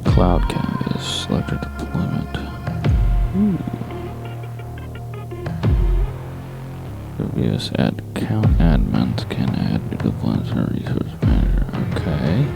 Cloud canvas, selected deployment. Previous add account admins can add new deployments and resource manager. Okay.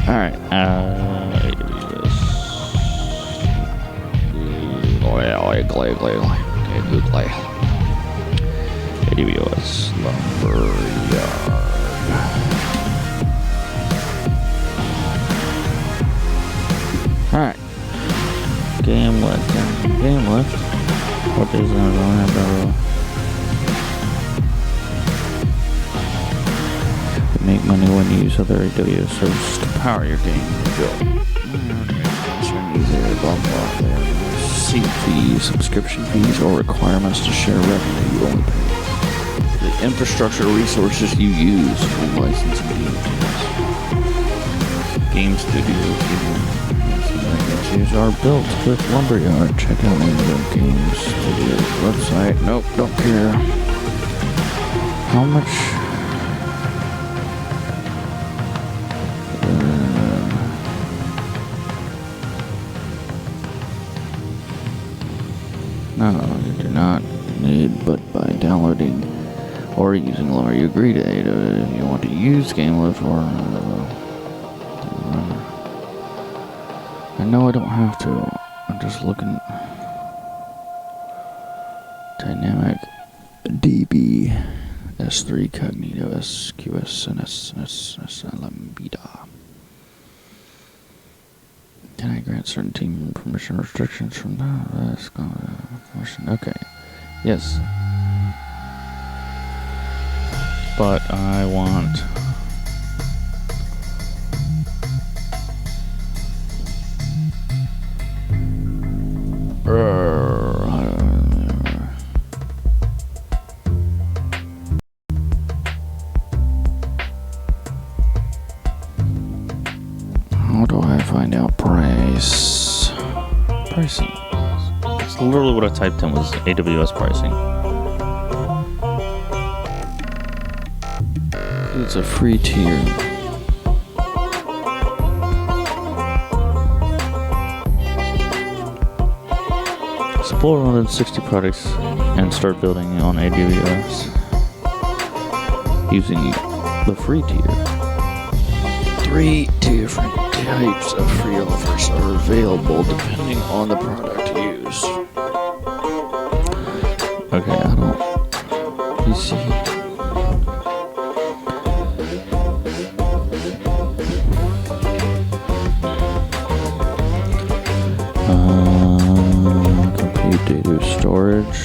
Alright, AWS Lumberyard. Alright. Game left. What is that? Make money when you use other AWS services to power your game. Seat fees, subscription fees, or requirements to share revenue. You only pay the infrastructure resources you use when licensing game studios. Games are built with Lumberyard. Check out the Game Studios website. Nope, don't care. How much? No, you do not need, but by downloading or using Lumberyard, you agree to it if you want to use GameLift or I know I don't have to. I'm just looking. Dynamic DB S3 Cognito SQS and SS Lambda. Can I grant certain team permission restrictions from that? Okay. Yes. But I want how do I find out pricing? It's literally what I typed in was AWS pricing. It's a free tier. Explore 160 products and start building on AWS using the free tier. 3 different types of free offers are available depending on the product used. Okay, I don't. You see. Compute data storage.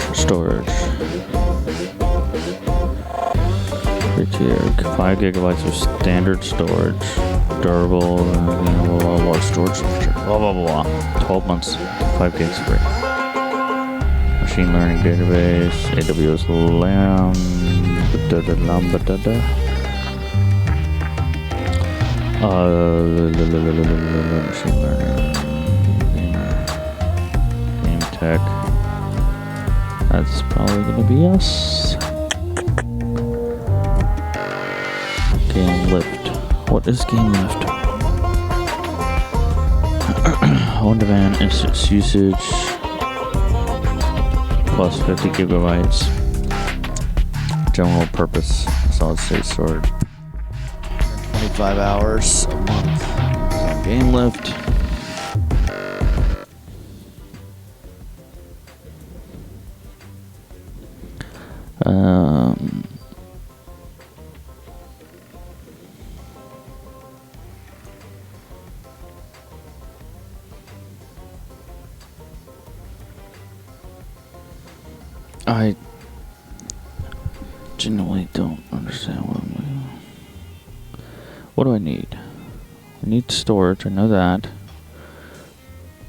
Free tier, 5 gigabytes of standard storage, durable, storage, blah blah blah. 12 months, 5 gigs free. Machine learning database, AWS Lambda. Machine learning, game tech. That's probably gonna be us. Game lift. What is game lift? On-demand instance usage plus 50 gigabytes. General purpose solid state storage. 25 hours a month. Game lift. I genuinely don't understand what do I need? I need storage, I know that.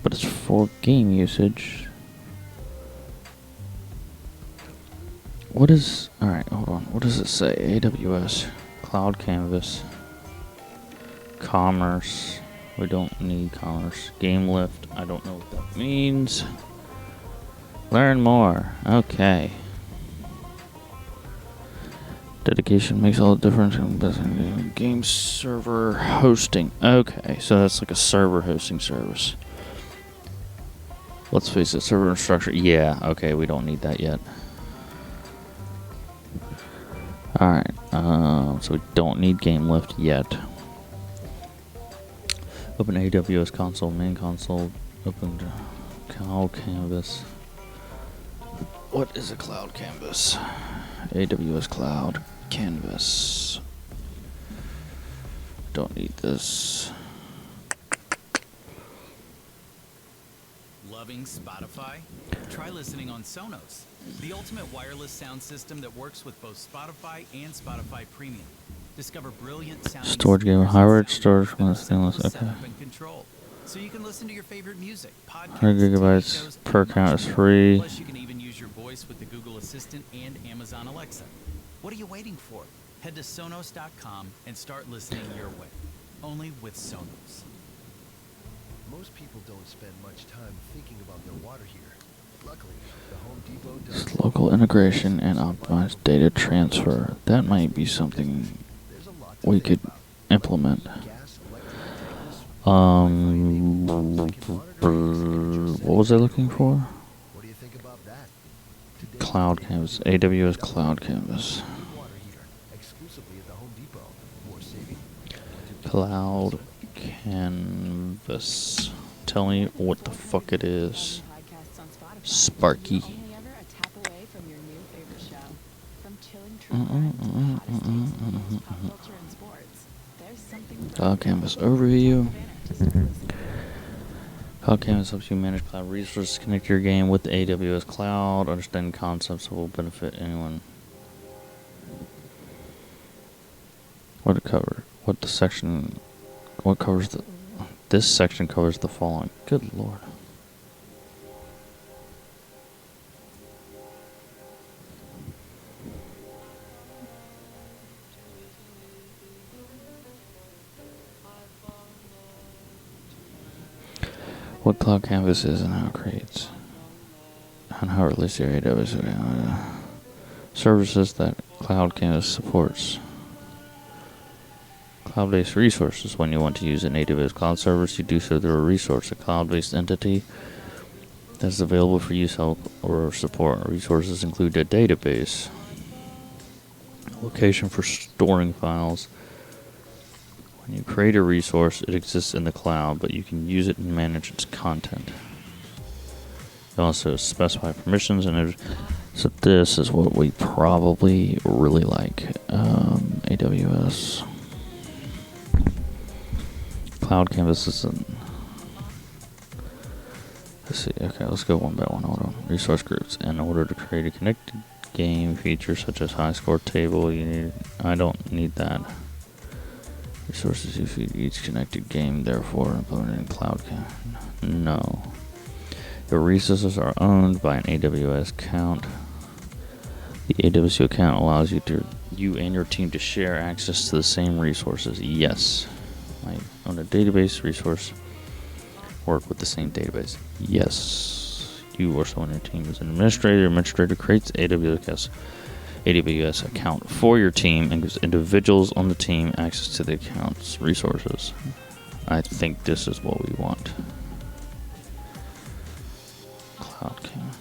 But it's for game usage. What is... Alright, hold on. What does it say? AWS. Cloud Canvas. Commerce. We don't need commerce. Game lift. I don't know what that means. Learn more. Okay. Dedication makes all the difference in game server hosting. Okay, so that's like a server hosting service. Let's face it, server infrastructure. Yeah, okay, we don't need that yet. Alright, so we don't need game lift yet. Open AWS console, main console, open Cloud Canvas. What is a Cloud Canvas? AWS Cloud Canvas. Don't need this. Loving Spotify? Try listening on Sonos, the ultimate wireless sound system that works with both Spotify and Spotify Premium. Discover brilliant sound. Storage game, hybrid storage, stainless. Okay. So you can listen to your favorite music, podcasts, 100 gigabytes per account is free. Plus you can even use your voice with the Google Assistant and Amazon Alexa. What are you waiting for? Head to Sonos.com and start listening your way. Only with Sonos. Most people don't spend much time thinking about their water heater. Luckily, the Home Depot does. Just local integration and optimized data transfer. That might be something we could implement. What was I looking for? What do you think about that? Cloud Canvas, AWS Cloud Canvas. Exclusively at the Home Depot. More saving. Cloud Canvas. Tell me what the fuck it is. Sparky. Cloud Canvas overview. Cloud Canvas helps you manage cloud resources, connect your game with the AWS Cloud, understand concepts that will benefit anyone. What it cover? What the section? What covers the? This section covers the following. Good lord. What Cloud Canvas is and how it creates, and how it releases your AWS services that Cloud Canvas supports. Cloud-based resources. When you want to use an AWS cloud service, you do so through a resource, a cloud-based entity that's available for use, help, or support. Resources include a database, location for storing files. When you create a resource, it exists in the cloud, but you can use it and manage its content. You also specify permissions, and so this is what we probably really like. AWS Cloud Canvas is an. Let's see. Okay, let's go one by one. Hold on. Resource groups. In order to create a connected game feature such as high score table, you need. I don't need that. Resources you feed each connected game, therefore implemented in Cloud Canvas. No. Your resources are owned by an AWS account. The AWS account allows you and your team to share access to the same resources. Yes. I own a database resource. Work with the same database. Yes. You or someone on your team is an administrator. Administrator creates AWS AWS account for your team and gives individuals on the team access to the account's resources. I think this is what we want. Cloud Canvas.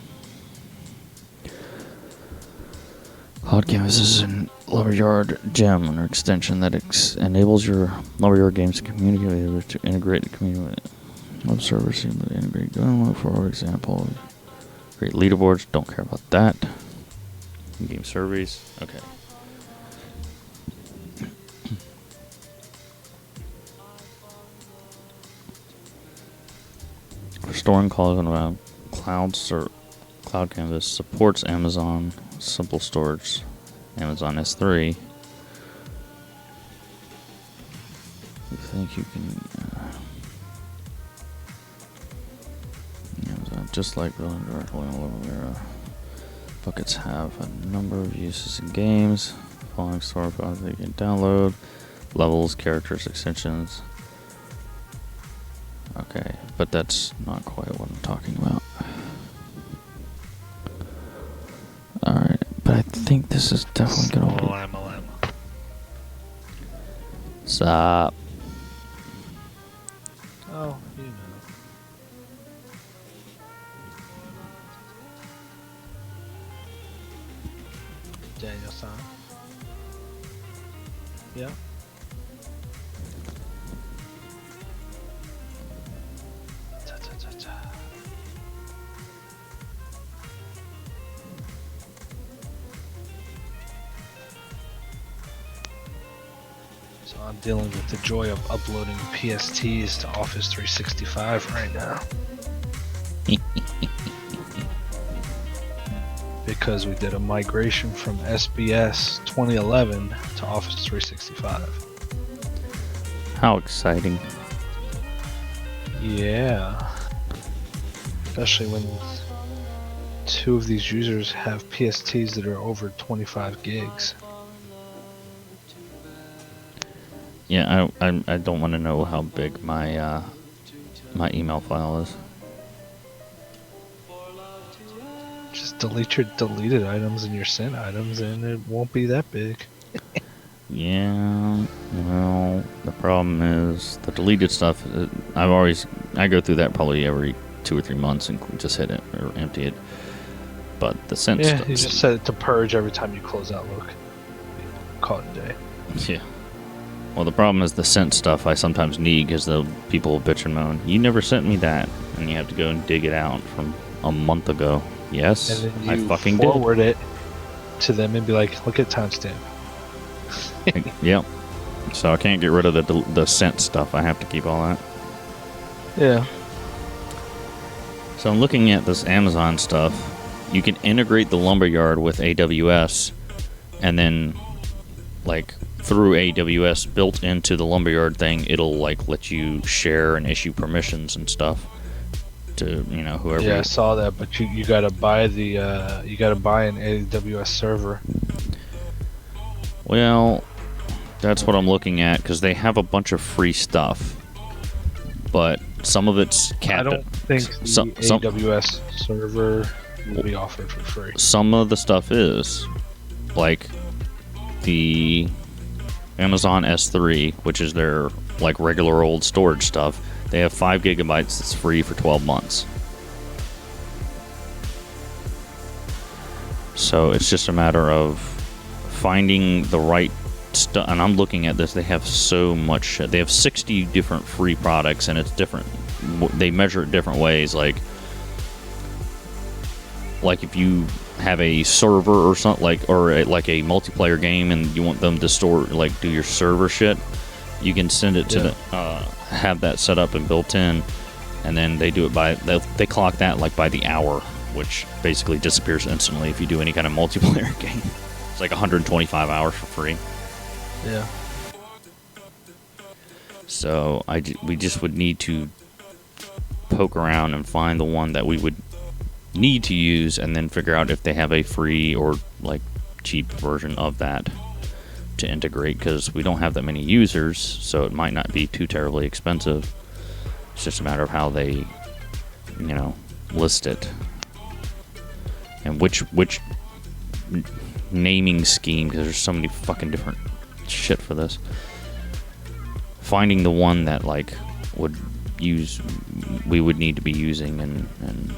Cloud Canvas is an Lumberyard gem or extension that enables your Lumberyard games to communicate with, to integrate the community web servers to integrate download, for example. Create leaderboards, don't care about that. Game surveys, okay. For storing calls around Cloud Canvas supports Amazon Simple Storage, Amazon S3. You think you can? Amazon, just like building directly on Lumberyard. Buckets have a number of uses in games. Following store files that you can download. Levels, characters, extensions. Okay, but that's not quite what I'm talking about. Alright, but I think this is definitely gonna be... Stop. Oh, you know. Daniel-san. Yeah. So I'm dealing with the joy of uploading PSTs to Office 365 right now. Because we did a migration from SBS 2011 to Office 365. How exciting. Yeah. Especially when two of these users have PSTs that are over 25 gigs. Yeah, I don't want to know how big my my email file is. Just delete your deleted items and your sent items and it won't be that big. Yeah, well, the problem is the deleted stuff. I go through that probably every 2 or 3 months and just hit it or empty it. But the sent Yeah, stuff. you just set it to purge every time you close Outlook. Call it a day. Yeah. Well, the problem is the sent stuff I sometimes need because the people bitch and moan. You never sent me that, and you have to go and dig it out from a month ago. Yes, And then I you fucking did. forward it to them and be like, look at timestamp. Yep. So I can't get rid of the sent stuff. I have to keep all that. Yeah. So I'm looking at this Amazon stuff. You can integrate the Lumberyard with AWS, and then, like, through AWS built into the Lumberyard thing, it'll like let you share and issue permissions and stuff to, you know, whoever. Yeah, I saw that, but you gotta buy the you gotta buy an AWS server. Well, that's what I'm looking at because they have a bunch of free stuff, but some of it's capped. I don't think the AWS server will be offered for free. Some of the stuff is, like the Amazon S3, which is their like regular old storage stuff. They have 5 gigabytes that's free for 12 months. So it's just a matter of finding the right stuff. And I'm looking at this. They have so much shit. They have 60 different free products, and it's different. They measure it different ways. Like if you have a server or something, like a multiplayer game, and you want them to store, like, do your server shit, you can send it to the have that set up and built in, and then they do it by they clock that like by the hour, which basically disappears instantly if you do any kind of multiplayer game. It's like 125 hours for free. Yeah. So we just would need to poke around and find the one that we would need to use, and then figure out if they have a free or like cheap version of that to integrate, because we don't have that many users, so it might not be too terribly expensive. It's just a matter of how they, you know, list it and which naming scheme because there's so many fucking different shit for this. Finding the one that like we would need to be using and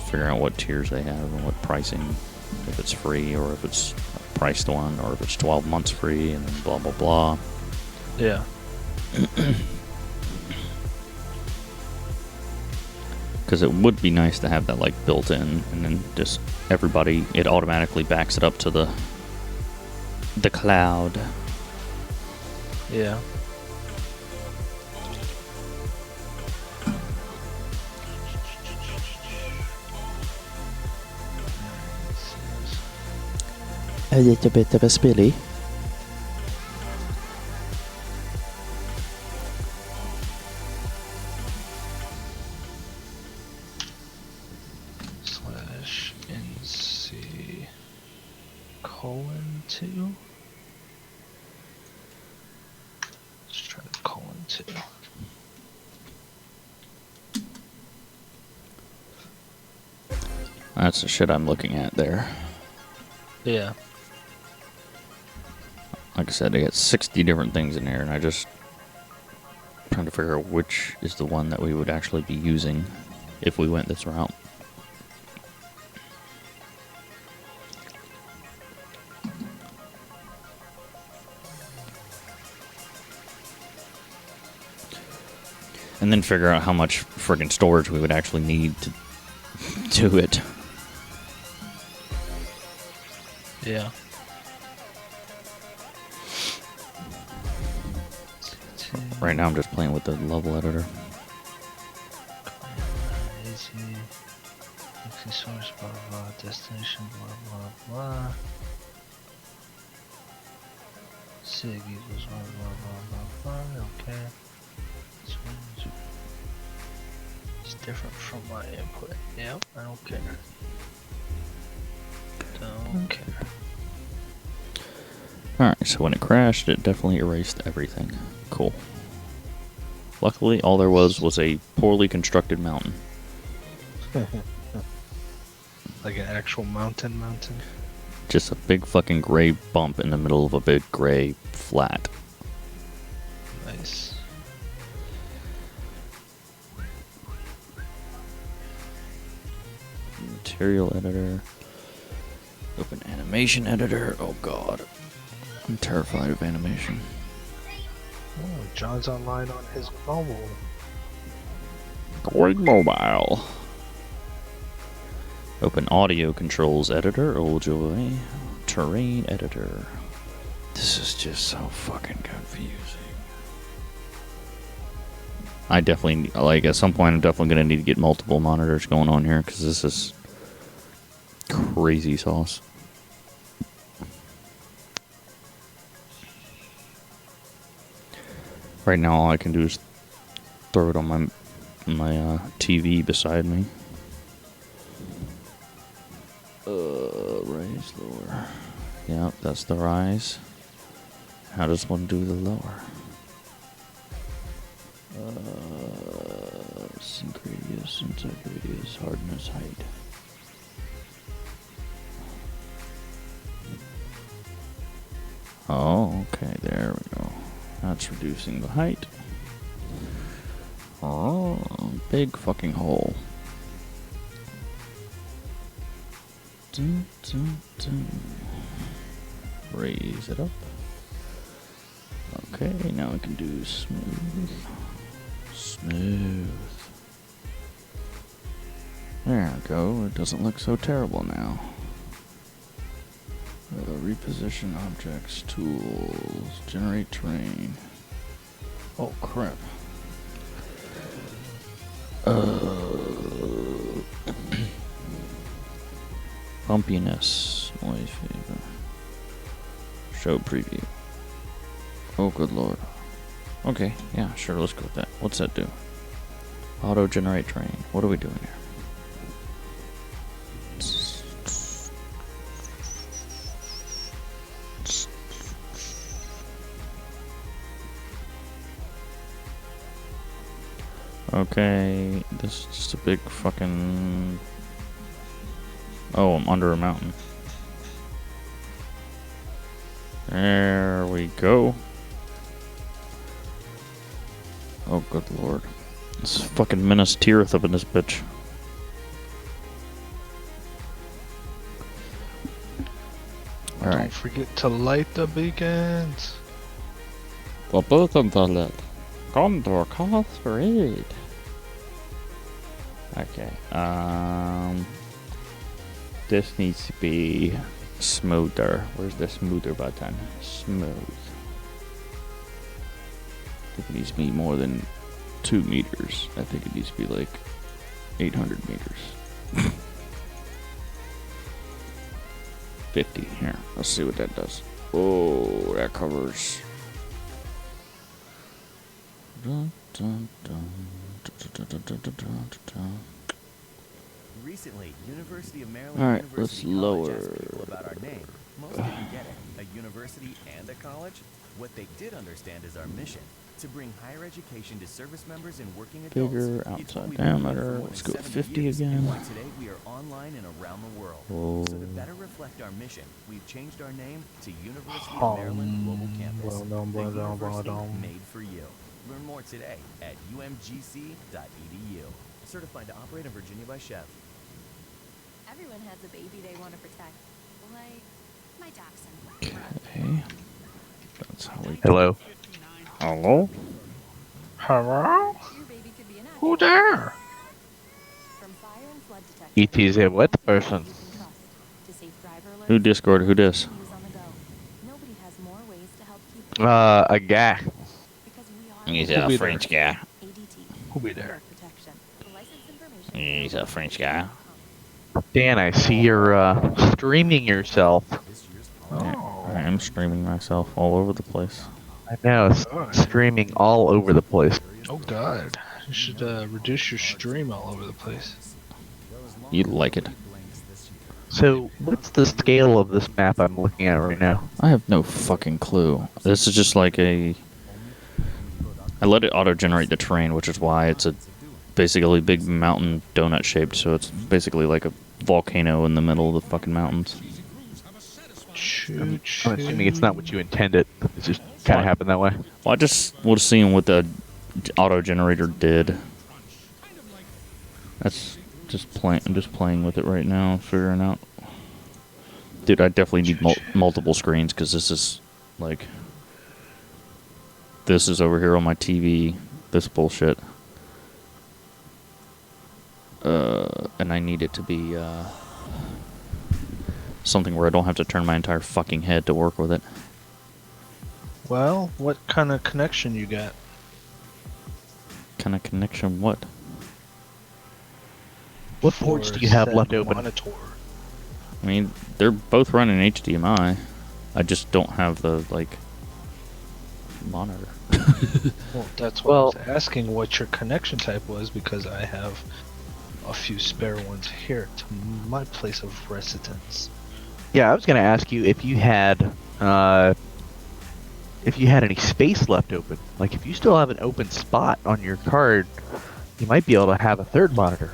figuring out what tiers they have and what pricing, if it's free or if it's a priced one or if it's 12 months free and blah blah blah. Yeah. Because it would be nice to have that like built in, and then just everybody, it automatically backs it up to the cloud. Yeah. A little bit of a spilly. /NC :2. Let's try the :2. That's the shit I'm looking at there. Yeah. Like I said, they got 60 different things in there, and I just trying to figure out which is the one that we would actually be using if we went this route. And then figure out how much friggin' storage we would actually need to do it. Yeah. Right now I'm just playing with the level editor. Easy. Source, blah blah, destination, blah blah blah. Sig equals blah blah blah blah blah. Okay. It's different from my input. Yep, I don't care. Don't care. Alright, so when it crashed, it definitely erased everything. Cool. Luckily, all there was a poorly constructed mountain. Like an actual mountain? Just a big fucking gray bump in the middle of a big gray flat. Nice. Material editor. Open animation editor. Oh god. I'm terrified of animation. Oh, John's online on his mobile. Going mobile. Open audio controls editor. Oh joy. Terrain editor. This is just so fucking confusing. I definitely, like, at some point I'm definitely going to need to get multiple monitors going on here because this is crazy sauce. Right now all I can do is throw it on my TV beside me. Raise, lower. Yep, that's the rise. How does one do the lower? Sync radius, inside radius, hardness, height. Oh, okay, there we go. That's reducing the height. Oh, big fucking hole. Dun, dun, dun. Raise it up. Okay, now we can do smooth. Smooth. There we go. It doesn't look so terrible now. Reposition objects, tools, generate terrain. Oh crap. Bumpiness, noise favor. Show preview. Oh good lord. Okay, yeah, sure, let's go with that. What's that do? Auto generate terrain. What are we doing here? Okay, this is just a big fucking... Oh, I'm under a mountain. There we go. Oh, good lord. This fucking Minas Tirith up in this bitch. Don't Alright. forget to light the beacons. Well, both of them lit. Condor, call for aid. Okay. This needs to be smoother. Where's the smoother button? Smooth. I think it needs to be more than 2 meters. I think it needs to be like 800 meters. 50. Here, let's see what that does. Oh, that covers. Dun, dun, dun, dun, dun, dun, dun, dun, dun. Recently, University of Maryland All right, University let's College lower. asked people about our name. Most didn't get it. A university and a college? What they did understand is our mission. To bring higher education to service members and working adults. Bigger It's what outside we've been doing for diameter. more Let's than go with 70 50 years, again. and why today we are online and around the world. Oh. So to better reflect our mission, we've changed our name to University of Maryland Global Campus. The university made for you. Learn more today at umgc.edu. Certified to operate in Virginia by Chef. Everyone has a baby they want to protect. Like my dachshund. Okay. That's how we. Hello. Hello? Hello? Your baby could be an Who actor. there? From fire and flood detection. ET's a wet person. You can trust. To safe driver alerts. Who Discord? Who dis? News on the go. Nobody has more ways to help keep A guy. because we are He's Who be a French guy. ADT. Who be there? Flood protection. License information. He's a French guy. Dan, I see you're streaming yourself. I am streaming myself all over the place. I know, streaming all over the place. Oh god. You should reduce your stream all over the place. You like it. So, what's the scale of this map I'm looking at right now? I have no fucking clue. This is just like a... I let it auto-generate the terrain, which is why it's a basically big mountain donut shaped, so it's basically like a volcano in the middle of the fucking mountains. Choo I'm assuming it's not what you intended. It just kind of happened that way. Well, I just was seeing what the auto-generator did. That's just playing. I'm just playing with it right now, figuring out. Dude, I definitely need multiple screens because this is like. This is over here on my TV. This bullshit. And I need it to be something where I don't have to turn my entire fucking head to work with it. Well, what kind of connection you got? Kind of connection? What? What ports for do you have said left open? Monitor? I mean, they're both running HDMI. I just don't have the like monitor. Well, that's Well- what I was asking what your connection type was because I have a few spare ones here to my place of residence. Yeah, I was going to ask you if you had any space left open. Like, if you still have an open spot on your card, you might be able to have a third monitor.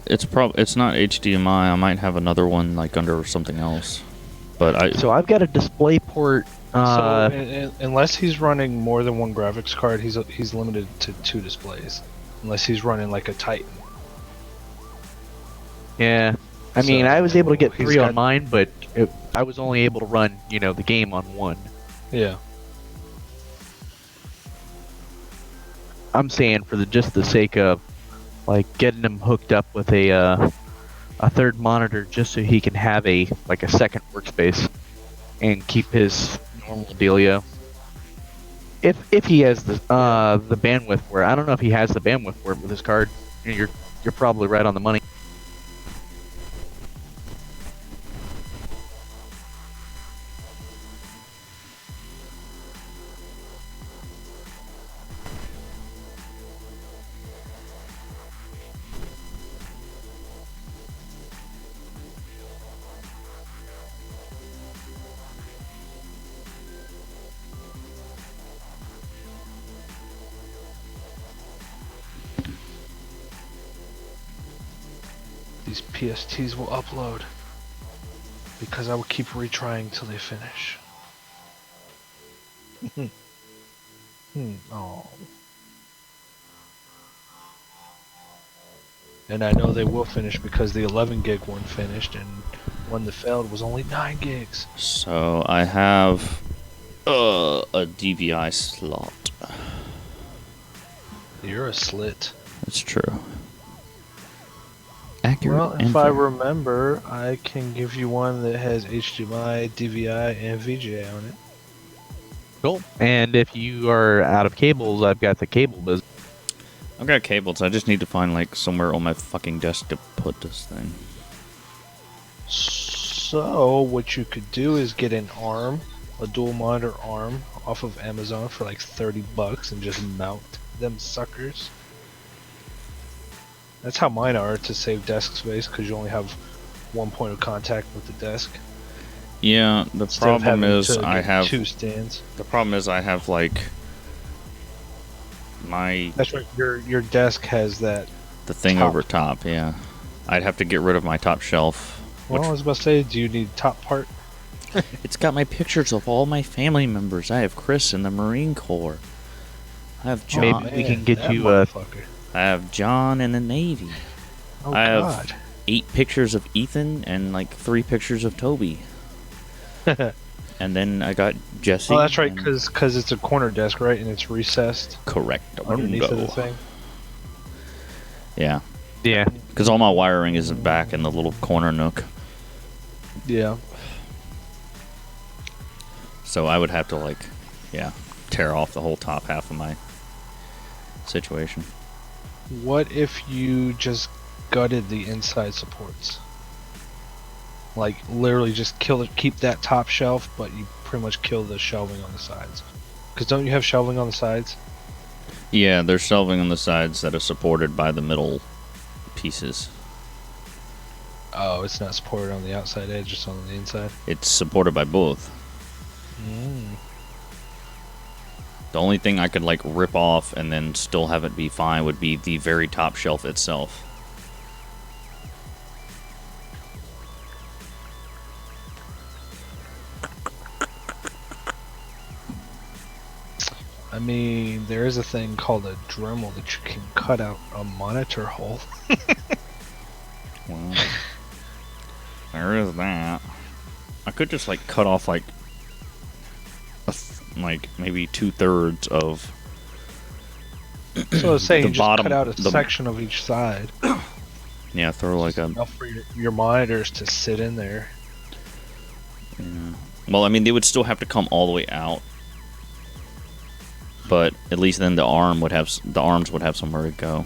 It's not HDMI. I might have another one like under something else. But So I've got a display port. Unless he's running more than one graphics card, he's limited to 2 displays. Unless he's running like a Titan. Yeah. I mean, So, I was able to get he's 3 on got- mine, but I was only able to run, the game on 1. Yeah. I'm saying for just the sake of, like, getting him hooked up with a third monitor just so he can have a second workspace and keep his normal dealio. If he has the bandwidth for it. I don't know if he has the bandwidth for it with his card. You're probably right on the money. These PSTs will upload. Because I will keep retrying till they finish. Oh. And I know they will finish because the 11 gig one finished, and one that failed was only 9 gigs. So I have a DVI slot. You're a slit. That's true. Accurate. Well, if I remember, I can give you one that has HDMI, DVI, and VGA on it. Cool. And if you are out of cables, I've got the cable business. I've got cables. I just need to find like somewhere on my fucking desk to put this thing. So what you could do is get an arm, a dual monitor arm, off of Amazon for like $30 and just mount them suckers. That's how mine are, to save desk space, because you only have one point of contact with the desk. Yeah, the problem is I have 2 stands. The problem is I have like my That's right. Your desk has that. the thing top. over top. Yeah, I'd have to get rid of my top shelf. Well, I was about to say, do you need top part? It's got my pictures of all my family members. I have Chris in the Marine Corps. I have John. Maybe we can get that you motherfucker. I have John in the Navy. Oh I have God. 8 pictures of Ethan and like 3 pictures of Toby. And then I got Jesse. Oh, that's right, and- because it's a corner desk, right, and it's recessed correct. underneath of the thing. Yeah, Yeah. because all my wiring is back in the little corner nook. Yeah. So I would have to like, yeah, tear off the whole top half of my situation. What if you just gutted the inside supports? Like literally just kill it, keep that top shelf, but you pretty much kill the shelving on the sides. Because don't you have shelving on the sides? Yeah, there's shelving on the sides that are supported by the middle pieces. Oh, it's not supported on the outside edge, just on the inside. It's supported by both. The only thing I could like rip off and then still have it be fine would be the very top shelf itself. I mean, there is a thing called a Dremel that you can cut out a monitor hole. Well, there is that. I could just like cut off like like maybe 2/3 of So I was saying, the you just bottom- cut out a the- section of each side. yeah, throw like a Enough for your monitors to sit in there. yeah. Well, I mean they would still have to come all the way out. But at least then the arms would have somewhere to go.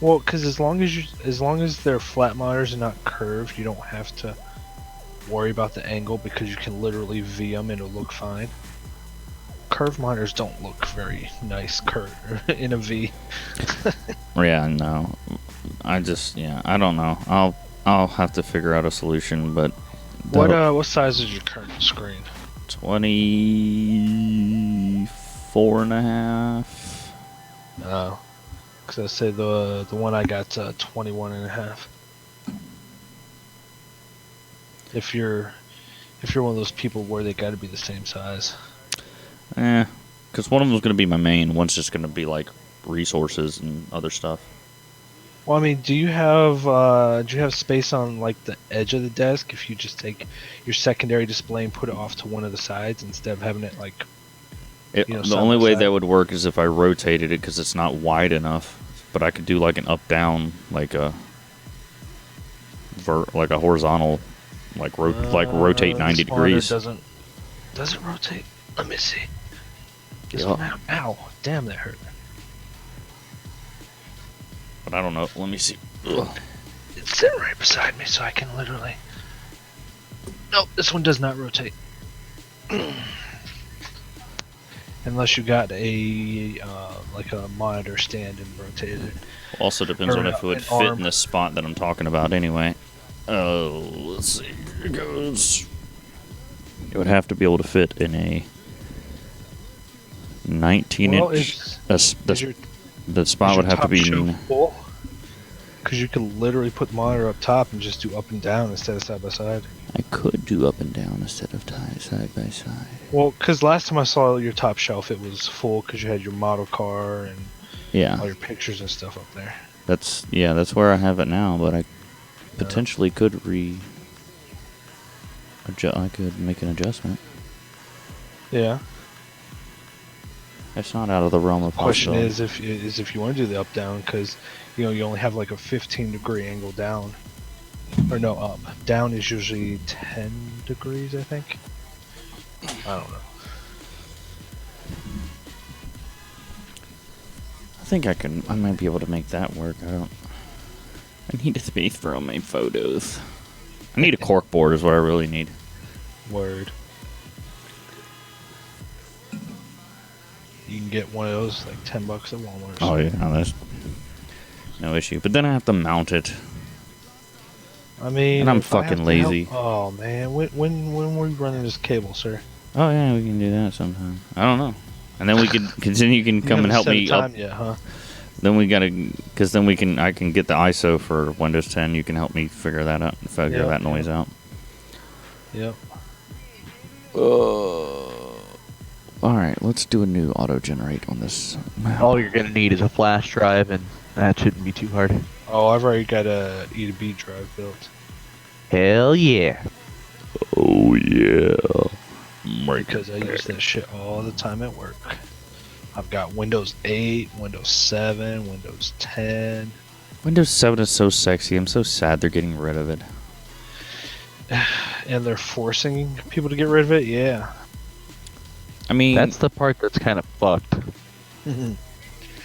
Well, because as long as they're flat monitors and not curved, you don't have to worry about the angle because you can literally V them and it'll look fine. Curved monitors don't look very nice in a V. Yeah, no. I don't know. I'll have to figure out a solution, but What size is your current screen? 24.5. No, because I say the one I got 21.5. If you're one of those people where they got to be the same size. Because one of them's going to be my main, one's just going to be like resources and other stuff. Well, I mean, do you have space on like the edge of the desk if you just take your secondary display and put it off to one of the sides instead of having it like? The side only by way side. that would work is if I rotated it because it's not wide enough. But I could do like an up-down, like a horizontal, like rotate 90 this monitor degrees. Does it rotate? Let me see. Yeah. Ow! Damn, that hurt. But I don't know. Let me see. Ugh. It's sitting right beside me, so I can literally. Nope, this one does not rotate. Unless you got a like a monitor stand and rotated it. Also depends Or on if it would an fit arm. in the spot that I'm talking about anyway. Oh, let's see. Here it goes. It would have to be able to fit in a 19-inch. The spot would have to be. Because you could literally put the monitor up top and just do up and down instead of side by side. I could do up and down instead of side by side. Well, because last time I saw your top shelf, it was full because you had your model car and Yeah. all your pictures and stuff up there. That's where I have it now, but I potentially could I could make an adjustment. Yeah. It's not out of the realm of Question possibility. is if you want to do the up down, because you only have like a 15-degree angle down, or no, up. Down is usually 10 degrees, I think. I don't know. I think I might be able to make that work. I need a space for all my photos. I need a cork board is what I really need. Word. You can get one of those like $10 at Walmart. Or Oh yeah, something. that's no issue. But then I have to mount it. I mean, And I'm if I have fucking to help- lazy. Oh man, when were you running this cable, sir? Oh yeah, we can do that sometime. I don't know. And then we can continue. You can come and help me up. Yet, huh? Then we gotta, because then I can get the ISO for Windows 10. You can help me figure that out, figure Yep, that noise out. Yep. All right, let's do a new auto generate on this map. All you're gonna need is a flash drive, and that shouldn't be too hard. Oh, I've already got a E2B drive built. Hell yeah! Oh yeah. Because I use that shit all the time at work. I've got Windows 8, Windows 7, Windows 10. Windows 7 is so sexy. I'm so sad they're getting rid of it. And they're forcing people to get rid of it? Yeah. I mean, That's the part that's kind of fucked.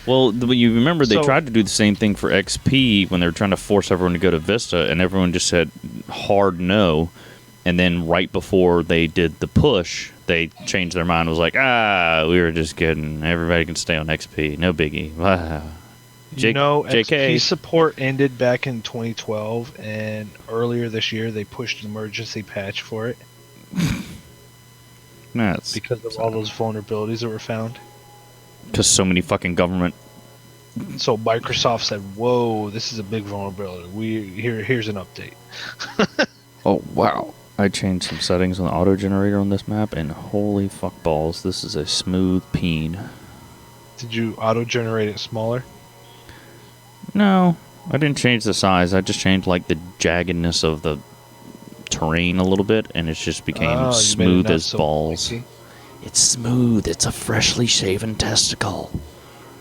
well, you remember they So- tried to do the same thing for XP when they were trying to force everyone to go to Vista, and everyone just said hard no. And then right before they did the push, they changed their mind. Was like, we were just kidding. Everybody can stay on XP. No biggie. Wow. XP JK. support ended back in 2012, and earlier this year they pushed an emergency patch for it That's because of all those vulnerabilities that were found. because so many fucking government. So Microsoft said, "Whoa, this is a big vulnerability. Here's an update." Oh wow! I changed some settings on the auto generator on this map, and holy fuck balls, this is a smooth peen. Did you auto-generate it smaller? No, I didn't change the size. I just changed like the jaggedness of the terrain a little bit, and it just became Oh, you made it smooth not as so balls. pointy. It's smooth. It's a freshly shaven testicle.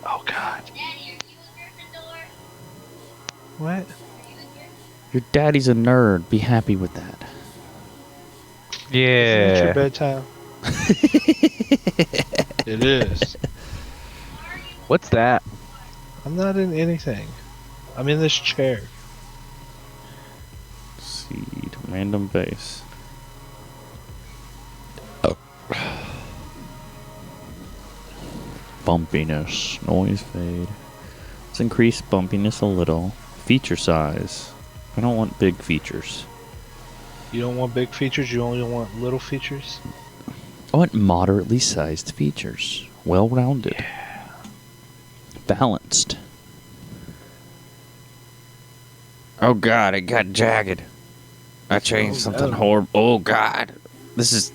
Oh God! Daddy, are you a Gryffindor? What? Your daddy's a nerd. Be happy with that. Isn't it your Yeah. bedtime? It is. What's that? I'm not in anything. I'm in this chair. Seed. Random base. Bumpiness. Noise fade. Let's increase bumpiness a little. Feature size. I don't want big features. You don't want big features. You only want little features. I want moderately sized features. Well rounded. Balanced. Oh god, it got jagged. I changed Oh, something no. horrible. Oh god. This is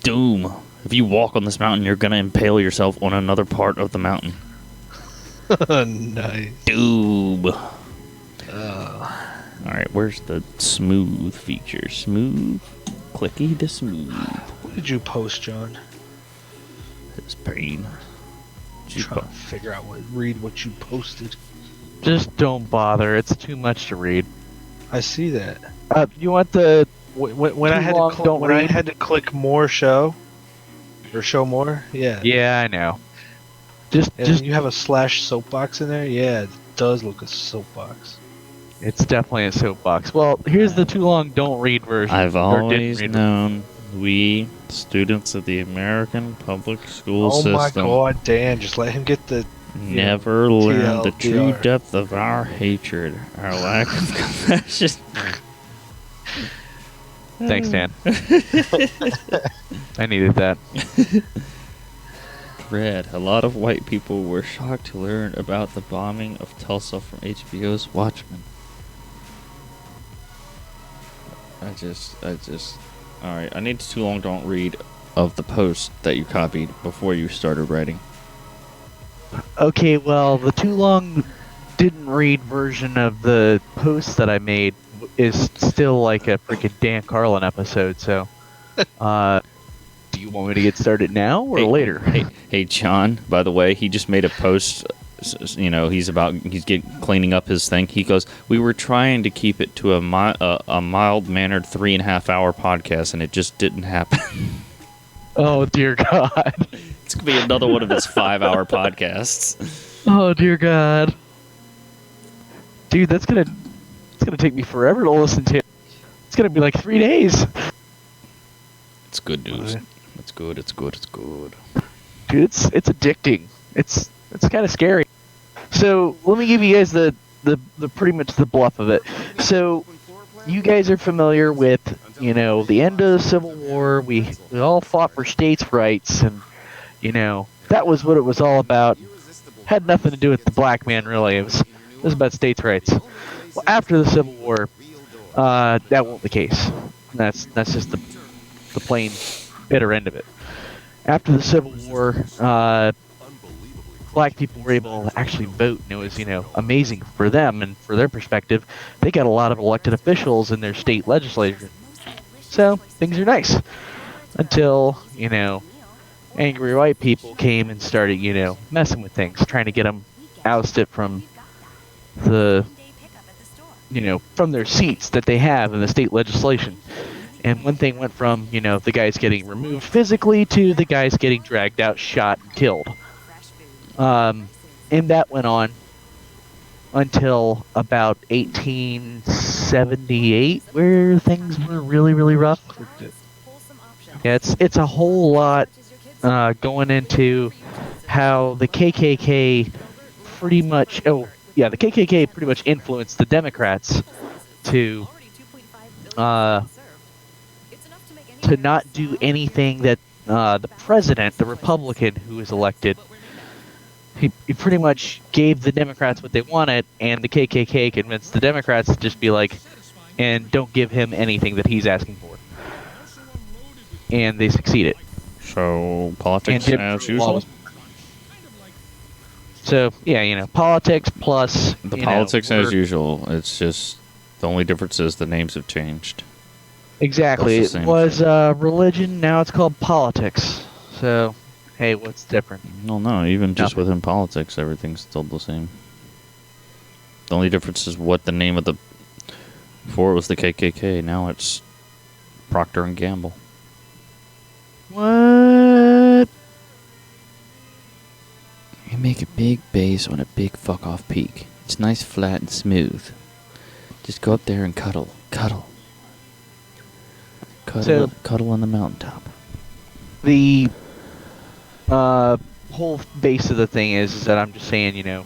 doom. If you walk on this mountain, you're gonna impale yourself on another part of the mountain. Nice. Doom. Alright, where's the smooth feature? Smooth. Clicky to smooth. What did you post, John? It's pain. Trying to figure out read what you posted. Just don't bother. It's too much to read. I see that. You want the? When I Too had long, to don't when I read? had to click more show or show more, yeah. Yeah, I know. Just And you have a slash soapbox in there. Yeah, it does look a soapbox. it's definitely a soapbox. Well, here's the too long, don't read version. I've Or didn't always read known we, students of the American public school Oh my system, God, Dan! Just let him get the. never learned the true TLDR. depth of our hatred, our lack of compassion. Thanks, Dan. I needed that. Dread. A lot of white people were shocked to learn about the bombing of Tulsa from HBO's Watchmen. I just. All right, I need too long. Don't read of the post that you copied before you started writing. Okay, well, the too long didn't read version of the post that I made is still like a freaking Dan Carlin episode. So, do you want me to get started now or later? Hey, John. By the way, he just made a post. You know, he's cleaning up his thing. He goes, "We were trying to keep it to a mild-mannered 3.5 hour podcast, and it just didn't happen." Oh dear God! It's gonna be another one of his 5 hour podcasts. Oh dear God, dude, it's gonna take me forever to listen to. It's gonna be like 3 days. It's good news. It's good. Dude, it's addicting. It's kind of scary. So let me give you guys the pretty much the bluff of it. So you guys are familiar with, you know, the end of the Civil War. We all fought for states' rights, and you know that was what it was all about. Had nothing to do with the black man, really. It was about states' rights. Well, after the Civil War, that wasn't the case. That's just the plain bitter end of it. After the Civil War, black people were able to actually vote, and it was, you know, amazing for them and for their perspective. They got a lot of elected officials in their state legislature. So, things are nice. Until, you know, angry white people came and started, you know, messing with things, trying to get them ousted from the, you know, from their seats that they have in the state legislation. And one thing went from, you know, the guys getting removed physically to the guys getting dragged out, shot, and killed. And that went on until about 1878, where things were really, really rough. Yeah, it's a whole lot going into how the KKK pretty much. Oh, yeah, the KKK pretty much influenced the Democrats to not do anything that the president, the Republican who was elected. He pretty much gave the Democrats what they wanted, and the KKK convinced the Democrats to just be like, and don't give him anything that he's asking for. And they succeeded. So, politics as usual? So, yeah, you know, politics plus... The politics as usual. It's just, the only difference is the names have changed. Exactly. It was religion, now it's called politics. So... Hey, what's different? No, even just within politics, everything's still the same. The only difference is what the name of the... Before it was the KKK, now it's Procter & Gamble. What? You make a big bass on a big fuck-off peak. It's nice, flat, and smooth. Just go up there and cuddle. Cuddle on the mountaintop. The... whole base of the thing is that I'm just saying, you know,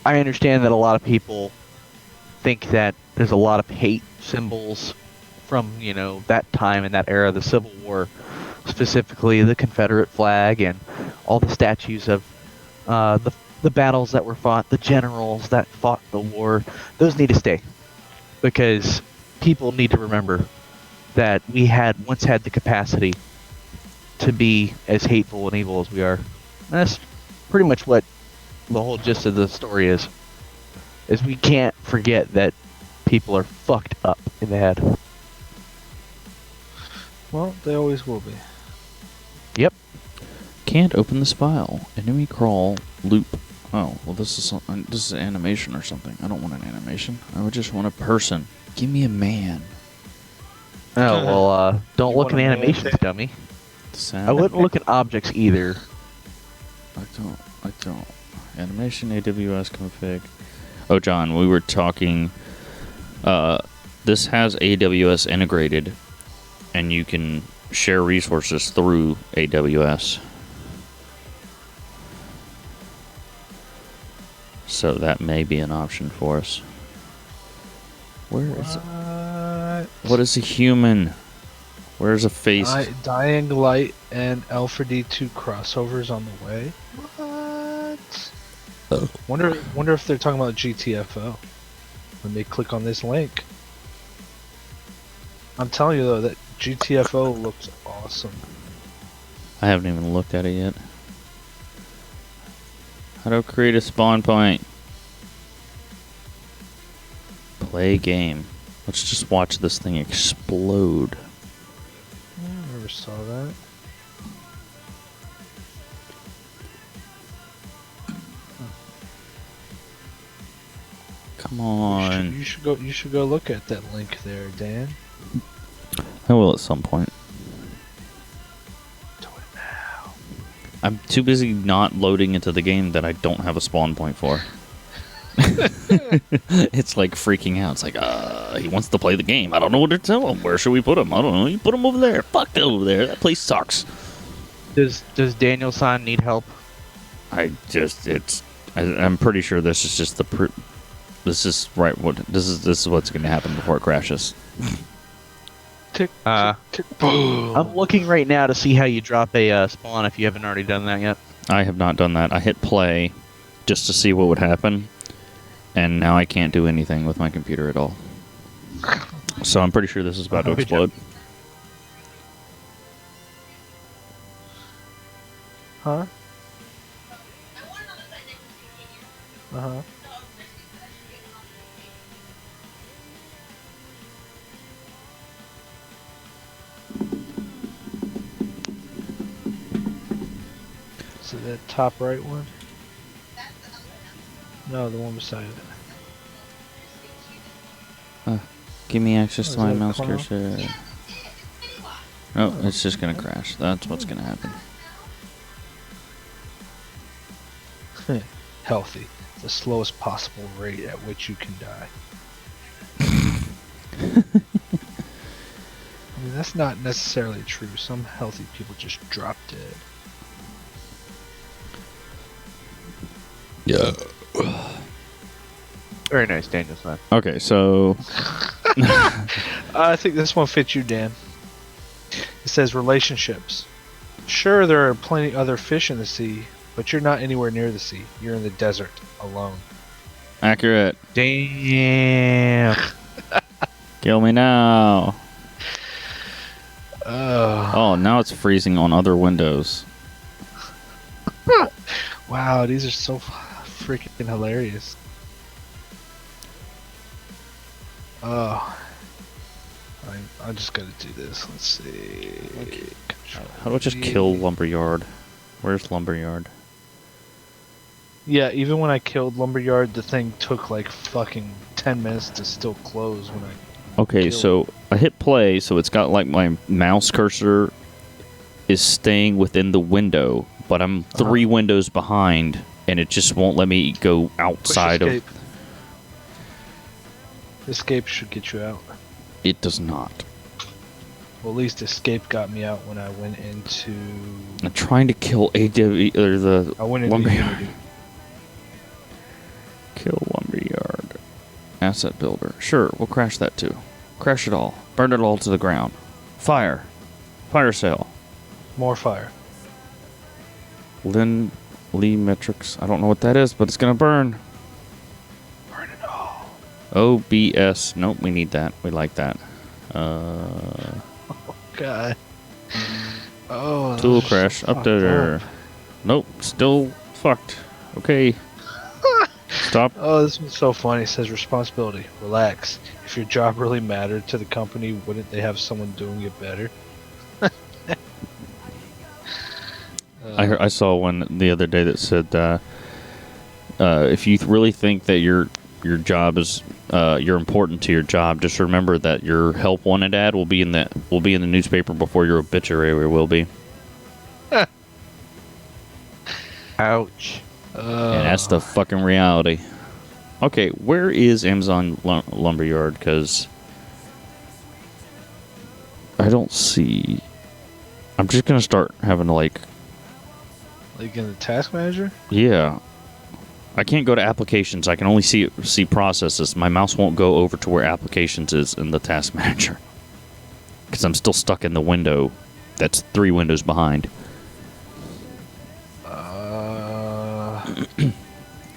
I understand that a lot of people think that there's a lot of hate symbols from, you know, that time and that era of the Civil War, specifically the Confederate flag and all the statues of the battles that were fought, the generals that fought the war. Those need to stay, because people need to remember that we once had the capacity to be as hateful and evil as we are. And that's pretty much what the whole gist of the story is we can't forget that people are fucked up in the head. Well, they always will be. Yep. Can't open this file. Enemy crawl loop. Oh, well, this is animation or something. I don't want an animation. I would just want a person. Give me a man. Oh, well, don't look at animations, dummy. I wouldn't look at objects either. I don't. Animation, AWS config. Oh, John, we were talking. This has AWS integrated, and you can share resources through AWS. So that may be an option for us. Where is it? What is a human? Where's a face? Dying Light and Alpha D2 crossovers on the way. What? Oh. Wonder if they're talking about GTFO when they click on this link. I'm telling you though, that GTFO looks awesome. I haven't even looked at it yet. How to create a spawn point. Play game. Let's just watch this thing explode. I never saw that. Come on. You should go. You should go look at that link there, Dan. I will at some point. Do it now. I'm too busy not loading into the game that I don't have a spawn point for. It's like freaking out. It's like, he wants to play the game. I don't know what to tell him. Where should we put him? I don't know. You put him over there. Fuck that over there. That place sucks. Does Daniel-san need help? I'm pretty sure this is just this is right. This is what's going to happen before it crashes. Tick, tick, boom. I'm looking right now to see how you drop a spawn if you haven't already done that yet. I have not done that. I hit play just to see what would happen, and now I can't do anything with my computer at all. So I'm pretty sure this is about to explode. Huh? Uh-huh. So that top right one? No, the one beside it. Give me access Oh, to is my that a mouse clown? cursor. No, it's just gonna crash. That's what's gonna happen. Healthy. The slowest possible rate at which you can die. I mean, that's not necessarily true. Some healthy people just drop dead. Yeah. Very nice, Daniel-san. Okay, so I think this one fits you, Dan. It says relationships. Sure, there are plenty other fish in the sea, but you're not anywhere near the sea. You're in the desert, alone. accurate. Damn. Kill me now. Oh, Oh, now it's freezing on other windows. wow, these are so freaking hilarious. Oh, I just gotta do this. Let's see. How do I just kill Lumberyard? Where's Lumberyard? Yeah, even when I killed Lumberyard, the thing took like fucking 10 minutes to still close when I... Okay, Kill. so I hit play, so it's got like my mouse cursor is staying within the window, but I'm 3 windows behind, and it just won't let me go outside Push of... escape. Escape should get you out. It does not. Well, at least escape got me out when I went into... I'm trying to kill AW or the I went into Lumberyard. Unity. Kill Lumberyard. Asset builder. Sure, we'll crash that too. Crash it all. Burn it all to the ground. Fire. Fire sale. More fire. Lee metrics. I don't know what that is, but it's gonna burn. Burn it all. OBS. Nope, we need that. We like that. God. Oh, Tool those are crash. so Up fucked there. up. Nope, still fucked. Okay. Stop. Oh, this one's so funny. It says responsibility. Relax. If your job really mattered to the company, wouldn't they have someone doing it better? I saw one the other day that said, if you really think that your job is you're important to your job, just remember that your help wanted ad will be in the newspaper before your obituary will be. Ouch. And that's the fucking reality. Okay, where is Amazon Lumberyard? Because I don't see. I'm just gonna start having to like in the task manager? Yeah. I can't go to applications. I can only see processes. My mouse won't go over to where applications is in the task manager. Because I'm still stuck in the window that's 3 windows behind. I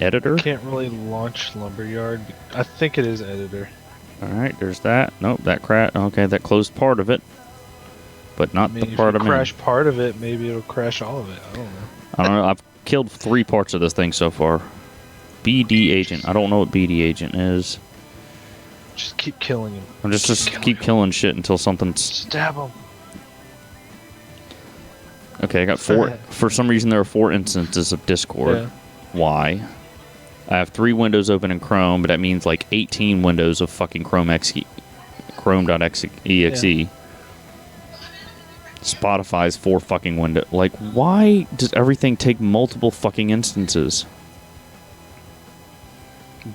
Editor? can't really launch Lumberyard. I think it is editor. Alright, there's that. Nope, that crash. Okay, that closed part of it. But not I mean, the if part you I'm in. crash part of it, maybe it'll crash all of it. I don't know. I don't know. I've killed 3 parts of this thing so far. BD agent. I don't know what BD agent is. Just keep killing him. I'm just keep killing shit until something's... Stab him. Okay, I got 4. For some reason, there are 4 instances of Discord. Yeah. Why? I have 3 windows open in Chrome, but that means like 18 windows of fucking Chrome.exe. Yeah. Spotify's 4 fucking window. Like, why does everything take multiple fucking instances?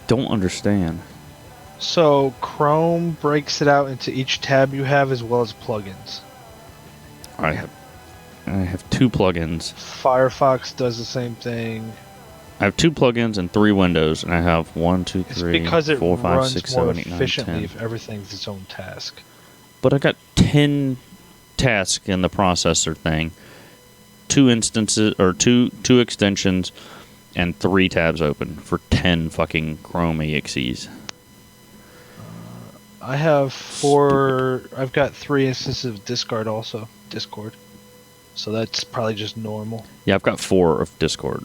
Don't understand. So Chrome breaks it out into each tab you have as well as plugins. I have 2 plugins. Firefox does the same thing. I have 2 plugins and 3 windows, and I have 1, 2, It's 3, because it 4, 5, runs 6, more 7, 8, 9, efficiently 10. if everything's its own task. But I got 10 tasks in the processor thing. 2 instances, or 2 extensions, and 3 tabs open for 10 fucking Chrome EXEs. I have 4. I've got 3 instances of Discord also. Discord. So that's probably just normal. Yeah, I've got 4 of Discord.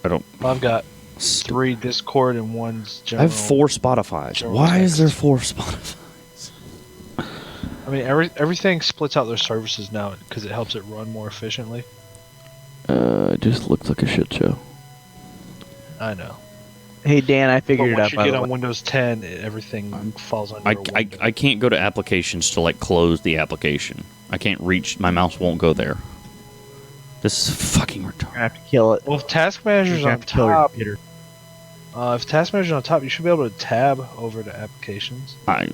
I don't... I've got 3 Discord and 1's I general. have 4 Spotifys. general Why is there text. 4 Spotifys? I mean, everything splits out their services now because it helps it run more efficiently. It just looks like a shit show. I know. Hey Dan, I But figured it once out. you By get the on way. Windows 10, everything falls under I, a window. I can't go to applications to, like, close the application. I can't reach... My mouse won't go there. This is fucking You're retarded. gonna have to kill it. Well, if Task Manager's You're gonna on have to kill your top, computer. if Task Manager's on top, you should be able to tab over to applications. No,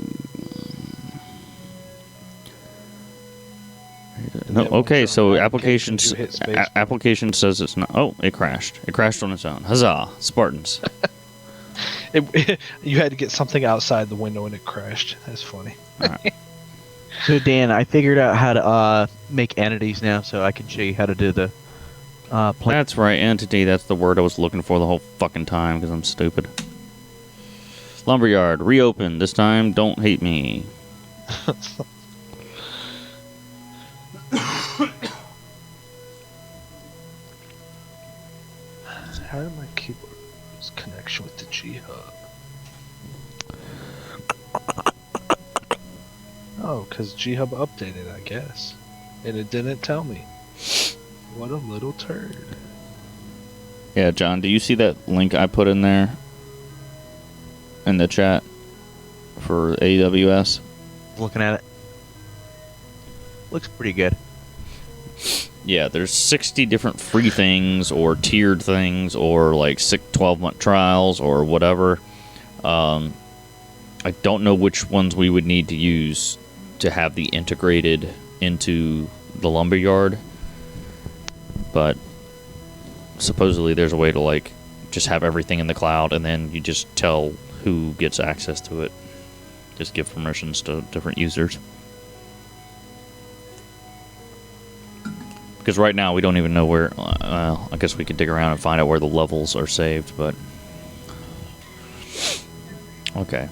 then once okay, you're so on applications... you hit space. application says it's not... Oh, it crashed. It crashed on its own. Huzzah, Spartans. You had to get something outside the window and it crashed. That's funny. So Dan, I figured out how to make entities now, so I can show you how to do the plan. That's right, entity. That's the word I was looking for the whole fucking time because I'm stupid. Lumberyard, reopen. This time, don't hate me. How did my keyboard lose connection with the G Hub? Oh, because G Hub updated, I guess. And it didn't tell me. What a little turd. Yeah, John, do you see that link I put in there? In the chat? For AWS? Looking at it. Looks pretty good. Yeah, there's 60 different free things or tiered things or like 12-month trials or whatever. I don't know which ones we would need to use to have the integrated into the Lumberyard. But supposedly there's a way to like just have everything in the cloud and then you just tell who gets access to it. Just give permissions to different users. Because right now we don't even know where... I guess we could dig around and find out where the levels are saved, but... Okay.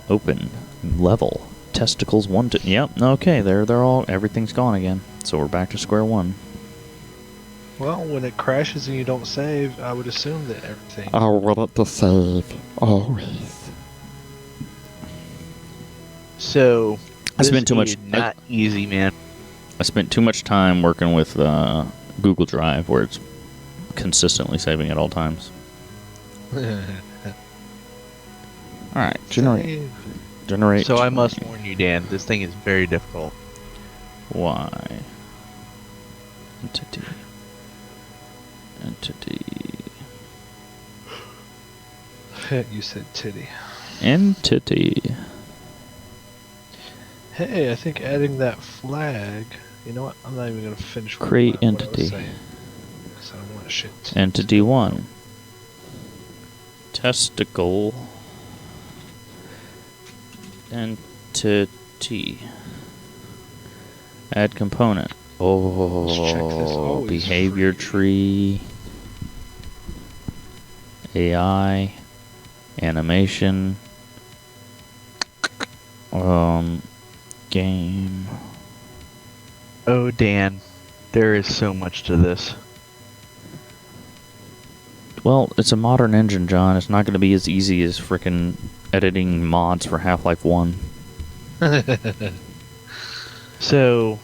Open. Level. Testicles 1 to... Yep, okay, they're all... Everything's gone again. So we're back to square one. Well, when it crashes and you don't save, I would assume that everything... I want it to save. Always. So I spent too this much... is not easy, man. I spent too much time working with Google Drive, where it's consistently saving at all times. Alright, generate. Generate. So I must warn you, Dan. This thing is very difficult. Why? Entity. Entity. You said titty. Entity. Hey, I think adding that flag... You know what? I'm not even going to finish what Create what I was entity. saying, 'cause I don't want shit to- Entity 1. Testicle. Entity. Add component. Let's check this. Oh, Oh, it's behavior free. tree. AI. animation, game. Oh, Dan, there is so much to this. Well, it's a modern engine, John. It's not going to be as easy as frickin' editing mods for Half-Life 1. So,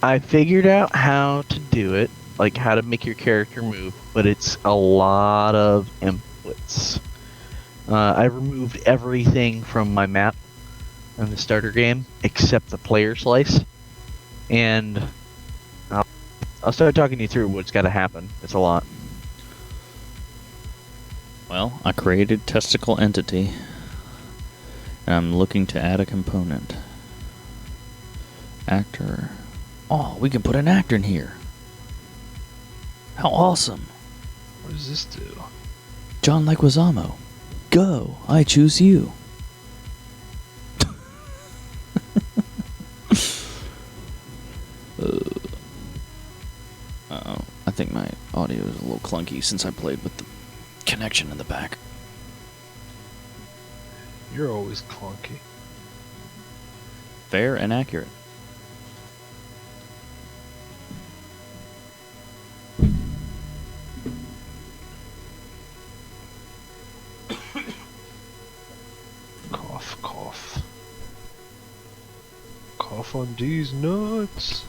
I figured out how to do it, like how to make your character move, but it's a lot of inputs. I removed everything from my map in the starter game except the player slice, and I'll start talking you through what's got to happen. It's a lot. Well, I created testicle entity, and I'm looking to add a component. Actor. Oh, we can put an actor in here. How awesome. What does this do? John Leguizamo. Go. I choose you. Uh-oh. I think my audio is a little clunky since I played with the connection in the back. You're always clunky. Fair and accurate. Cough, cough. Cough on these nuts.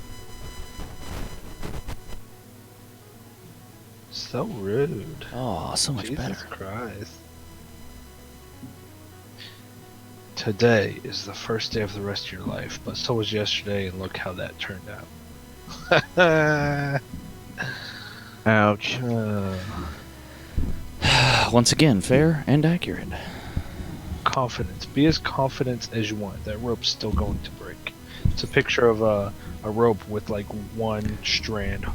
So rude. Oh, so much Jesus better. Christ. Today is the first day of the rest of your life, but so was yesterday, and look how that turned out. Ouch. Once again, fair and accurate. Confidence. Be as confident as you want. That rope's still going to break. It's a picture of a rope with like one strand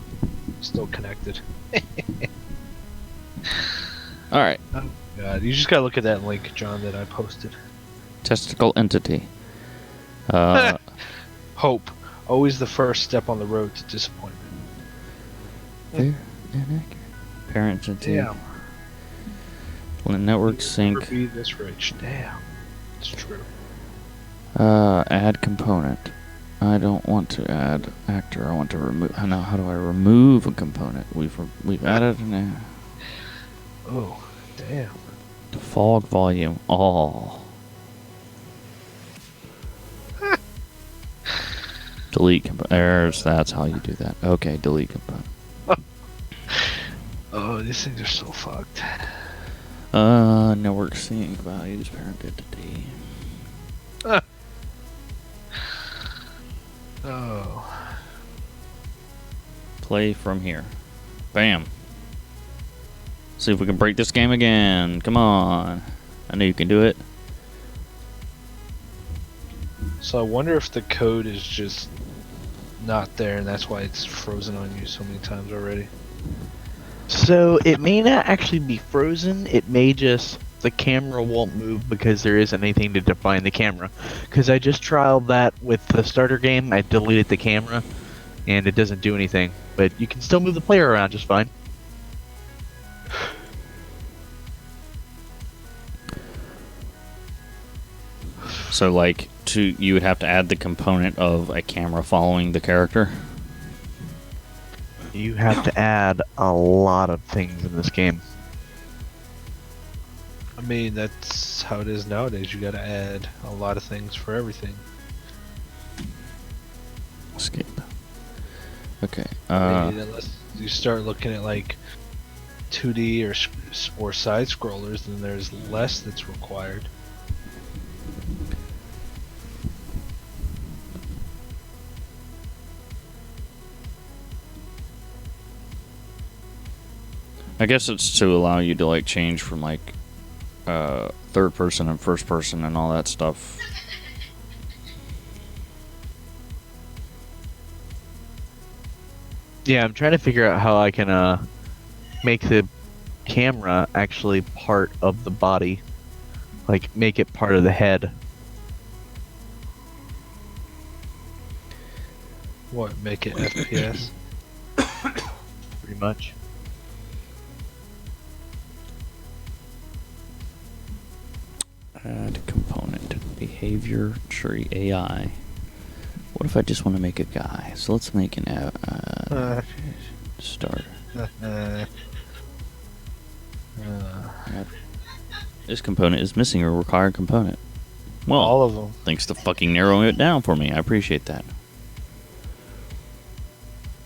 still connected. Alright. Oh God, you just gotta look at that link, John, that I posted. Testicle entity. Hope. Always the first step on the road to disappointment. Fair and accurate. Parent entity. Damn. Network sync. Never be this rich. Damn. It's true. Add component. I don't want to add actor. I want to remove. Now, how do I remove a component? We've added an. Oh, damn. Fog volume. Oh. Delete component. That's how you do that. Okay, delete component. Oh, these things are so fucked. Network sync values parent entity. Oh. Play from here. Bam. See if we can break this game again. Come on. I know you can do it. So I wonder if the code is just not there, and that's why it's frozen on you so many times already. So it may not actually be frozen. It may just the camera won't move because there isn't anything to define the camera. Because I just trialed that with the starter game. I deleted the camera, and it doesn't do anything. But you can still move the player around just fine. So, like, you would have to add the component of a camera following the character. You have to add a lot of things in this game. I mean, that's how it is nowadays. You gotta add a lot of things for everything. Escape. Okay. I mean, unless you start looking at like 2D or side scrollers, then there's less that's required. I guess it's to allow you to like change from like third person and first person and all that stuff. Yeah, I'm trying to figure out how I can make the camera actually part of the body. Like, make it part of the head. What, make it FPS? Pretty much. Add component. Behavior tree AI. What if I just want to make a guy? So let's make an starter. This component is missing a required component. Well, all of them. thanks to fucking narrowing it down for me. I appreciate that.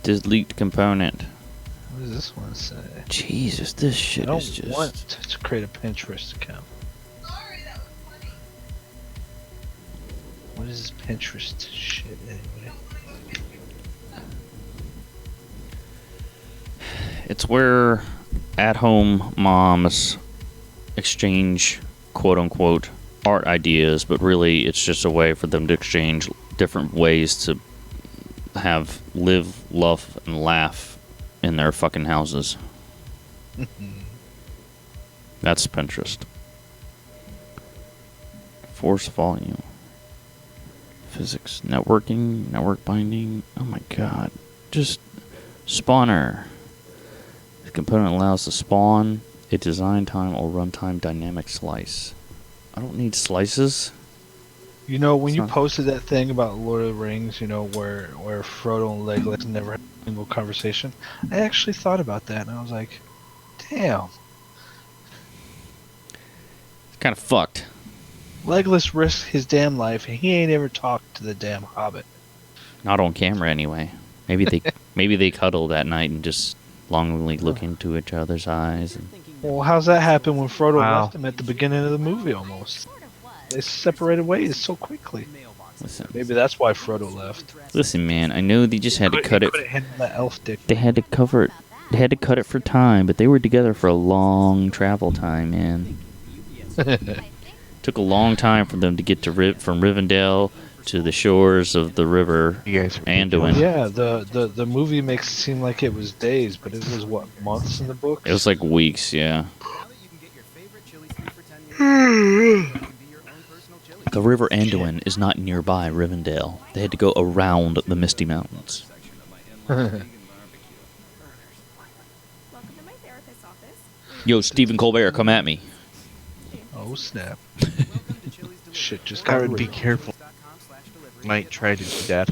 Delete component. What does this one say? Jesus, this shit I is don't just... want to create a Pinterest account. What is this Pinterest shit anyway? It's where at-home moms exchange quote-unquote art ideas, but really it's just a way for them to exchange different ways to live, love, and laugh in their fucking houses. That's Pinterest. Force volume. Physics. Networking. Network binding. Oh my god. Just spawner. The component allows to spawn a design time or runtime dynamic slice. I don't need slices. You know, when you posted that thing about Lord of the Rings, you know, where Frodo and Legolas never had a single conversation, I actually thought about that, and I was like, damn. It's kind of fucked. Legolas risked his damn life, and he ain't ever talked to the damn Hobbit. Not on camera, anyway. Maybe they cuddle that night and just longingly look into each other's eyes. Well, how's that happen when Frodo left him at the beginning of the movie almost? They separated ways so quickly. Listen, Maybe that's why Frodo left. listen, man. I know they just had to cut it. That elf dick. They had to cover it. They had to cut it for time, but they were together for a long travel time, man. Took a long time for them to get to from Rivendell to the shores of the river Anduin. Yeah, the movie makes it seem like it was days, but it was what, months in the book? It was like weeks, yeah. The river Anduin is not nearby Rivendell. They had to go around the Misty Mountains. Yo, Stephen Colbert, come at me. Oh snap! Shit, just I got would be real. careful. Might try to do that.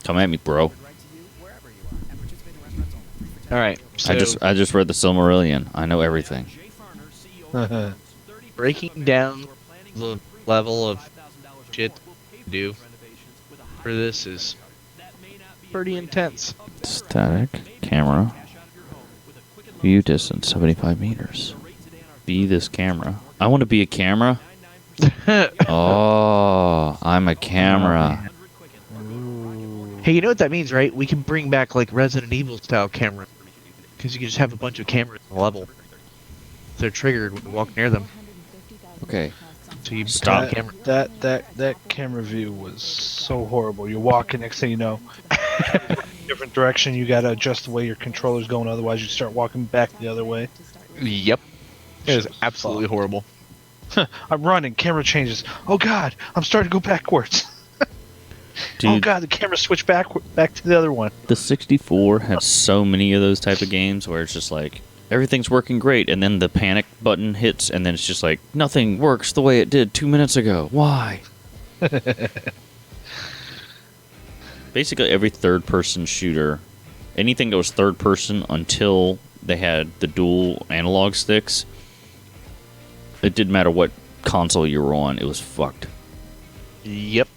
Come at me, bro. All right. So I just read the Silmarillion. I know everything. breaking down the level of shit to do for this is pretty intense. Static camera. View distance 75 meters. Be this camera. I want to be a camera. Oh, I'm a camera. Hey, you know what that means, right? We can bring back like Resident Evil style camera, because you can just have a bunch of cameras on the level. They're triggered when you walk near them. Okay. So you Stop. camera. That camera view was so horrible. You're walking, next thing you know, different direction. You gotta adjust the way your controller's going, otherwise you start walking back the other way. Yep. It is absolutely horrible. I'm running, camera changes. Oh god, I'm starting to go backwards. Dude, oh god, the camera switched back to the other one. the 64 has so many of those type of games where it's just like everything's working great, and then the panic button hits, and then it's just like nothing works the way it did 2 minutes ago. Why? Basically, every third-person shooter, anything that was third-person until they had the dual analog sticks, it didn't matter what console you were on, it was fucked. Yep.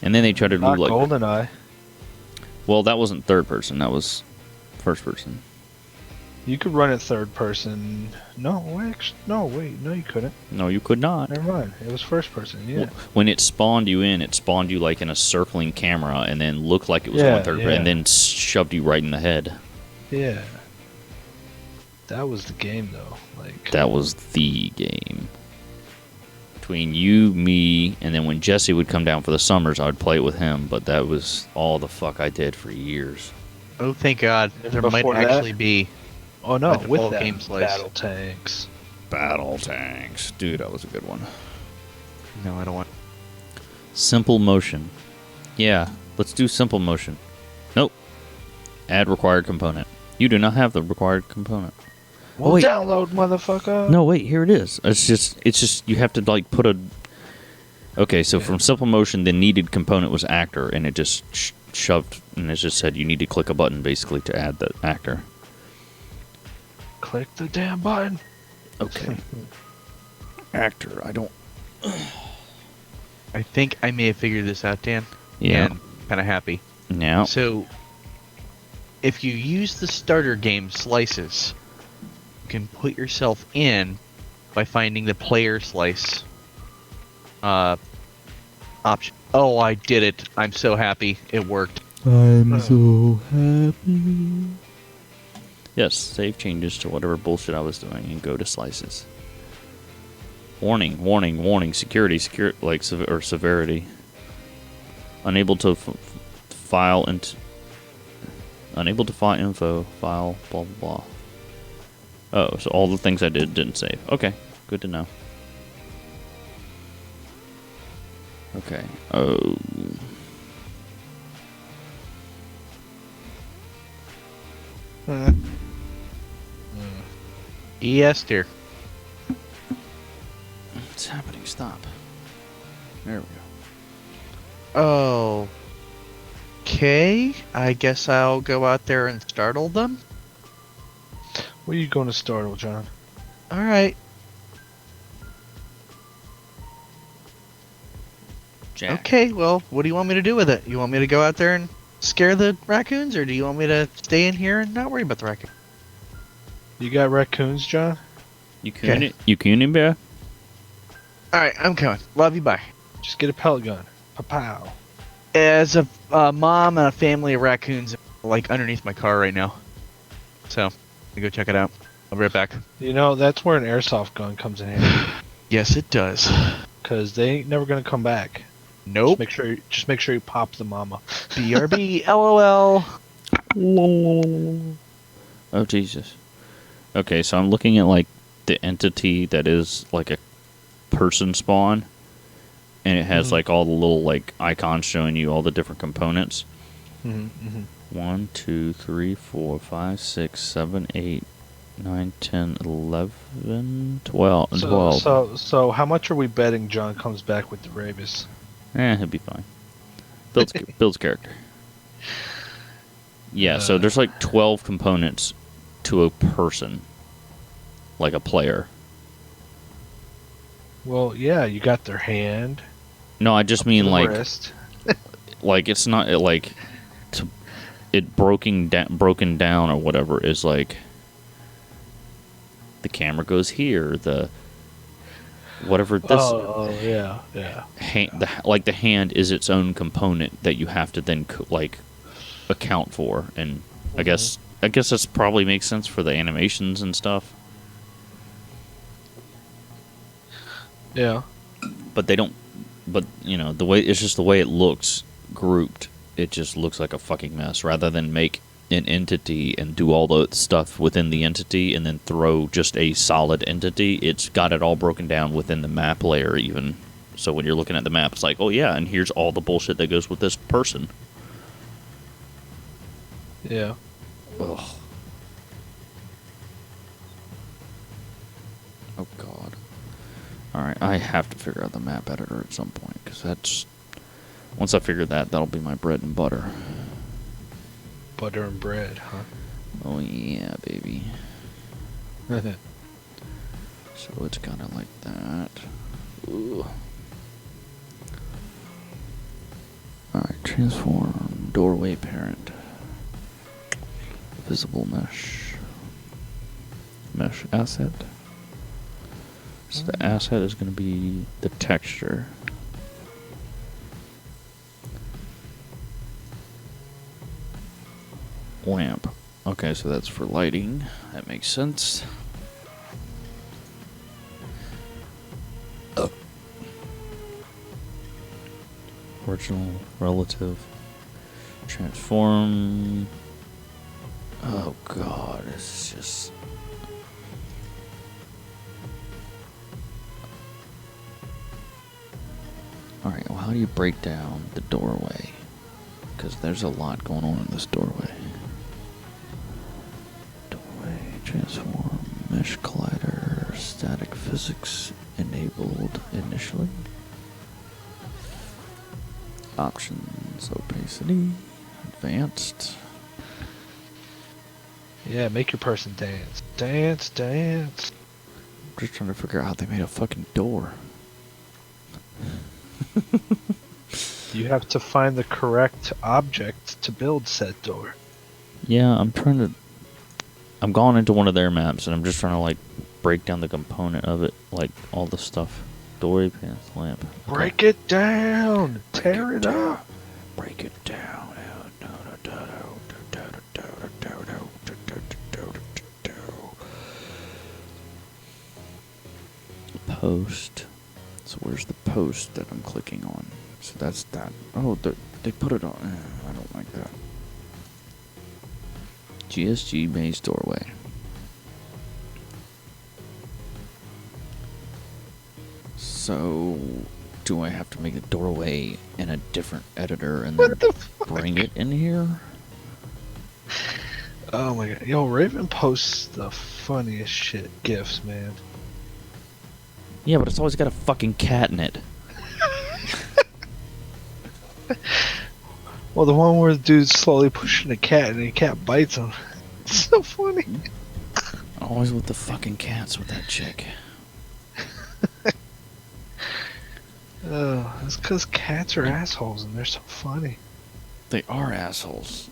And then they tried to do Not like, GoldenEye. well, that wasn't third-person, that was first-person. You could run it third person. No, wait, no, you couldn't. No, you could not. Never mind. It was first person. Yeah. When it spawned you in, it spawned you like in a circling camera, and then looked like it was Yeah, on third, yeah. and then shoved you right in the head. Yeah. That was the game, though. Like That was the game. Between you, me, and then when Jesse would come down for the summers, I would play it with him. But that was all the fuck I did for years. Oh, thank God. There might Before that- actually be. oh no, a with default that game slice. battle tanks. Battle tanks, dude, that was a good one. No, I don't want. Simple motion. Yeah, let's do simple motion. Nope. Add required component. You do not have the required component. Well, wait. download, motherfucker. No, wait, here it is. It's just you have to like put a. Okay, so from Simple Motion, the needed component was actor, and it just shoved, and it just said you need to click a button basically to add the actor. Click the damn button. Okay. Actor, I don't. I think I may have figured this out, Dan. Yeah. And kind of happy. Yeah. So, if you use the starter game slices, you can put yourself in by finding the player slice option. Oh, I did it. I'm so happy. It worked. I'm so happy. Yes, save changes to whatever bullshit I was doing and go to slices. Warning, warning, warning. Security, or severity. Unable to file into. Unable to find info, file, blah, blah, blah. Oh, so all the things I didn't save. Okay, good to know. Okay. Oh. Yes, dear. What's happening? Stop. There we go. Oh. Okay. I guess I'll go out there and startle them. Where are you going to startle, John? All right. Jack. Okay, well, what do you want me to do with it? You want me to go out there and scare the raccoons, or do you want me to stay in here and not worry about the raccoon? You got raccoons, John? You cooning, bear? Alright, I'm coming. Love you, bye. Just get a pellet gun. Pa-pow. As a mom and a family of raccoons, like, underneath my car right now. So, I'm gonna go check it out. I'll be right back. You know, that's where an airsoft gun comes in handy. Yes, it does. Because they ain't never going to come back. Nope. Just make sure you pop the mama. BRB, LOL. Oh, Jesus. Okay, so I'm looking at, like, the entity that is, like, a person spawn. And it has, like, all the little, like, icons showing you all the different components. 1, 2, 3, 4, 5, 6, 7, 8, 9, 10, 11, 12, and 12. So how much are we betting John comes back with the rabies? He'll be fine. Builds character. Yeah, so there's like 12 components to a person. Like a player. Well, yeah, you got their hand. No, I just mean like... wrist. Like, it's not like... broken down or whatever is like... The camera goes here, whatever this... Oh, yeah. The hand is its own component that you have to then, like, account for. And I guess this probably makes sense for the animations and stuff. Yeah. But they don't... But, you know, it's just the way it looks grouped. It just looks like a fucking mess. Rather than make an entity and do all the stuff within the entity and then throw just a solid entity, it's got it all broken down within the map layer even. So when you're looking at the map, it's like, oh yeah, and here's all the bullshit that goes with this person. Yeah. Ugh. Oh god. Alright, I have to figure out the map editor at some point, because that's... Once I figure that, that'll be my bread and butter. Butter and bread, huh? Oh yeah, baby. So it's kind of like that. Ooh. Alright, transform, doorway parent. Visible mesh. Mesh asset. So the asset is going to be the texture. Lamp. Okay, so that's for lighting. That makes sense. Original, relative, transform. Oh god, it's just... Alright, well how do you break down the doorway? Because there's a lot going on in this doorway. Doorway, transform. Mesh collider, static physics enabled initially. Options, opacity, advanced. Yeah, make your person dance. Dance, dance. I'm just trying to figure out how they made a fucking door. You have to find the correct object to build said door. Yeah, I'm going into one of their maps and I'm just trying to like break down the component of it, like all the stuff. Doorway, path, lamp. Okay. Break it down. Tear it up. Break it down. Post. So where's the post that I'm clicking on? So that's that. Oh, they put it on. I don't like that. GSG maze doorway. So, do I have to make the doorway in a different editor and then bring it in here? Oh my god. Yo, Raven posts the funniest shit gifs, man. Yeah, but it's always got a fucking cat in it. Well, the one where the dude's slowly pushing a cat and the cat bites him. It's so funny. Always with the fucking cats with that chick. Oh, it's because cats are assholes and they're so funny. They are assholes.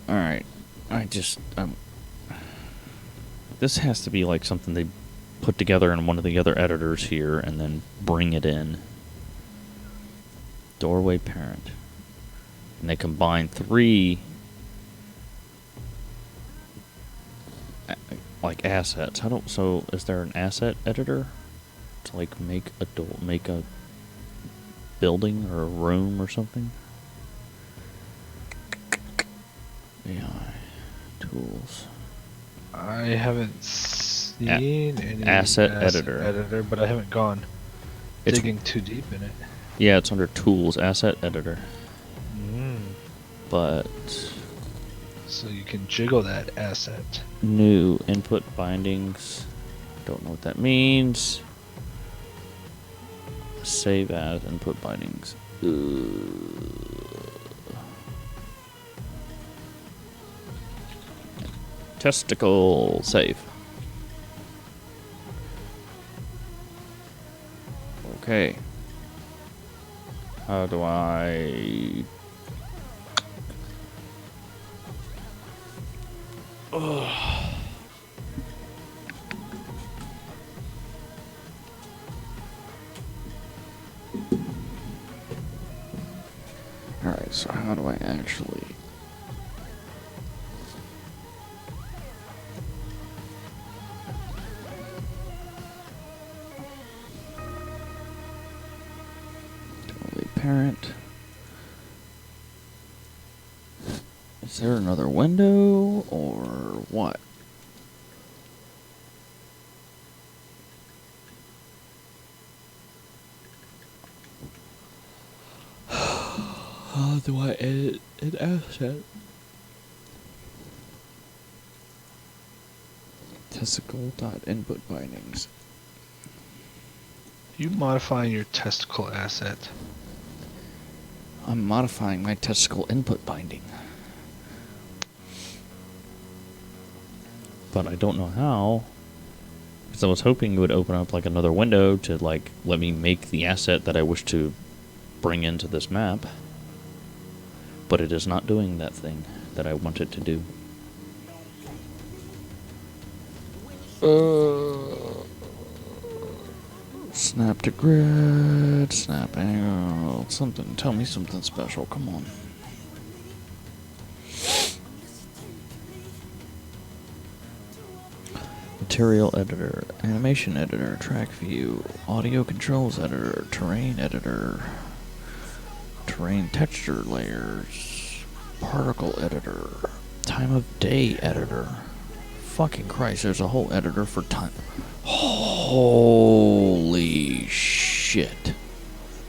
Alright. This has to be like something they put together in one of the other editors here and then bring it in. Doorway parent. And they combine 3 like assets. So is there an asset editor to like make a building or a room or something? AI tools. I haven't seen any asset editor. but I haven't gone It's- digging too deep in it. Yeah, it's under tools, asset editor. But So you can jiggle that asset. new input bindings. Don't know what that means. Save as input bindings. Testicle save. Okay. How do I... Alright, so how do I actually... Parent. Is there another window or what? How do I edit an asset? Testicle.input bindings. You modifying your testicle asset. I'm modifying my testicle input binding. But I don't know how. Because I was hoping it would open up like another window to like let me make the asset that I wish to bring into this map. But it is not doing that thing that I want it to do. Snap to grid, snap angle, something. Tell me something special. Come on. Material editor, animation editor, track view, audio controls editor, terrain editor, terrain texture layers, particle editor, time of day editor. Fucking Christ, there's a whole editor for time. Holy shit.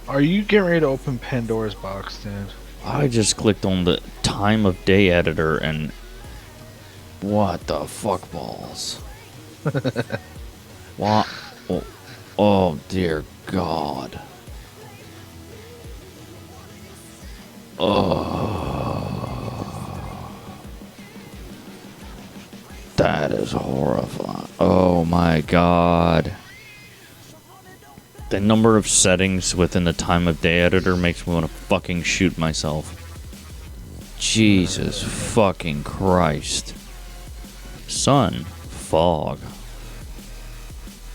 Are you getting ready to open Pandora's box, Dan? I just clicked on the time of day editor and what the fuck balls? What? Oh dear God. Oh. That is horrifying. Oh my God. The number of settings within the time of day editor makes me want to fucking shoot myself. Jesus fucking Christ. Sun, fog.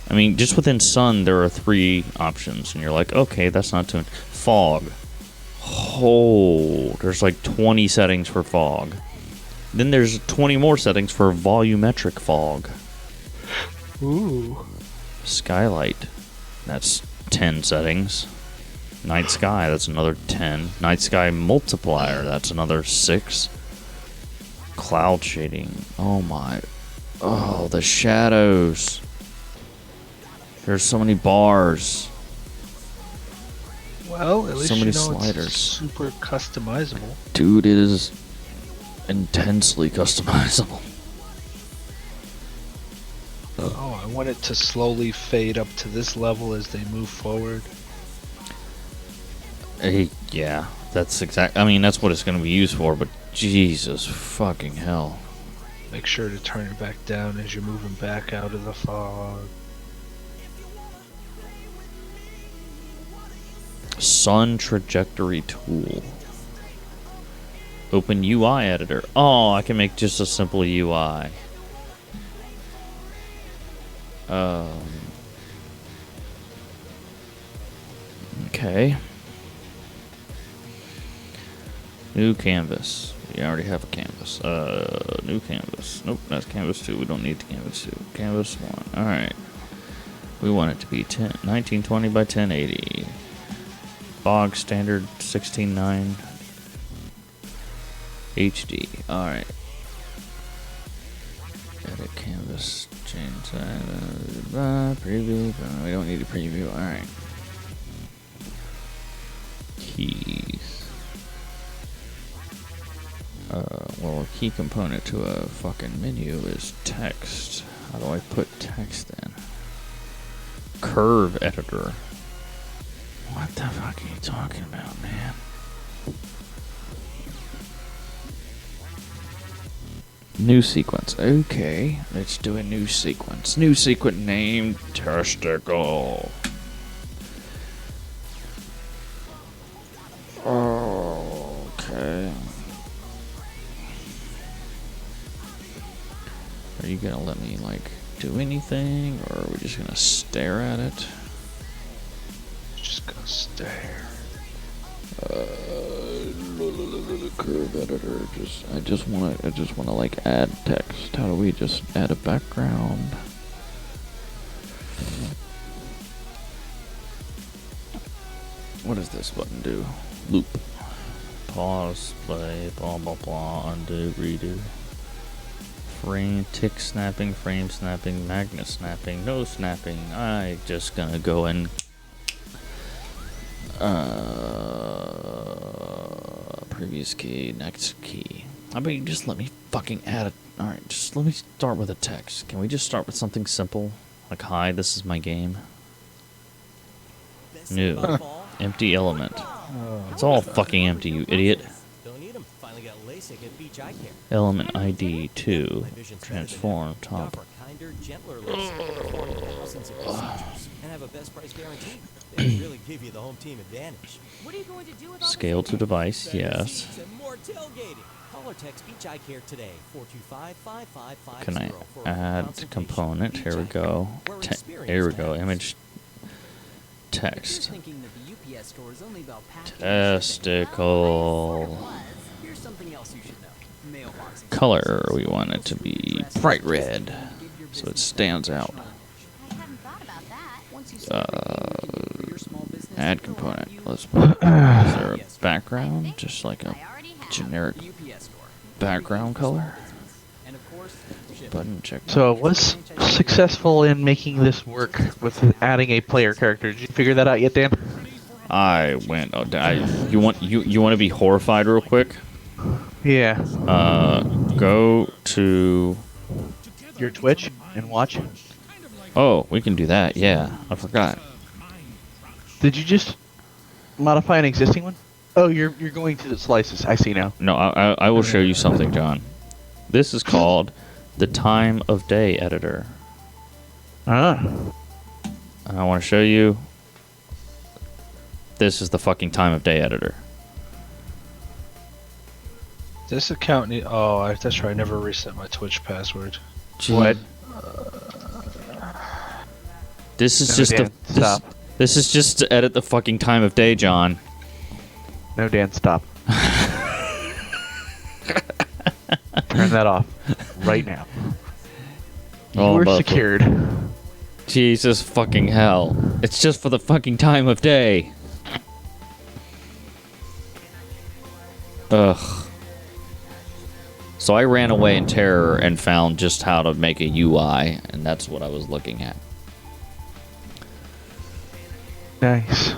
I mean, just within sun, there are 3 options, and you're like, okay, that's not too. Fog. Oh, there's like 20 settings for fog. Then there's 20 more settings for volumetric fog. Ooh. Skylight. That's 10 settings. Night sky, that's another 10. Night sky multiplier, that's another 6. Cloud shading. Oh my. Oh, the shadows. There's so many bars. Well, at least So many you know sliders. it's super customizable. Dude, it is intensely customizable. Oh, I want it to slowly fade up to this level as they move forward. Yeah, that's I mean, that's what it's going to be used for, but Jesus fucking hell. Make sure to turn it back down as you're moving back out of the fog. Sun trajectory tool. Open UI editor. Oh, I can make just a simple UI. Okay. New canvas. We already have a canvas. New canvas. Nope, that's canvas 2. We don't need the canvas 2. Canvas 1. Alright. We want it to be 1920 by 1080. Bog standard 16:9 HD. Alright. Edit canvas. Change that. Preview. We don't need a preview. Alright. Keys. Well, a key component to a fucking menu is text. How do I put text in? Curve editor. What the fuck are you talking about, man? New sequence. Okay, let's do a new sequence. New sequence named Testicle. Okay. Are you gonna let me, like, do anything, or are we just gonna stare at it? Just gonna stare. Curve editor. I just wanna like add text. How do we just add a background? What does this button do? Loop. Pause, play, blah blah blah, undo, redo. Frame, tick snapping, frame snapping, magnet snapping, no snapping. I just gonna go and previous key, next key. I mean, just let me fucking add it. Alright, just let me start with a text. Can we just start with something simple? Like, hi, this is my game. New. Empty element. It's all fucking empty, you idiot. Element ID 2. Transform top. Scale to device, yes. Can I add component? Here we go. Here we go. Image text. Testicle. Color, we want it to be bright red, so it stands out. Add component. Let's put, is there a background? Just like a generic background color? Button check. So I was successful in making this work with adding a player character. Did you figure that out yet, Dan? I went. You want to be horrified real quick? Yeah. Go to. Your Twitch and watch. Oh, we can do that. Yeah, I forgot. Did you just modify an existing one? Oh, you're going to the slices. I see now. No, I will show you something, John. This is called the time of day editor. Ah. And I want to show you. This is the fucking time of day editor. This account that's right. I never reset my Twitch password. Gee. What? This is No, just Dan, stop. This is just to edit the fucking time of day, John. No, Dan, stop. Turn that off right now. Oh, You are about secured. Jesus fucking hell. It's just for the fucking time of day. Ugh. So I ran away in terror and found just how to make a UI, and that's what I was looking at. Nice.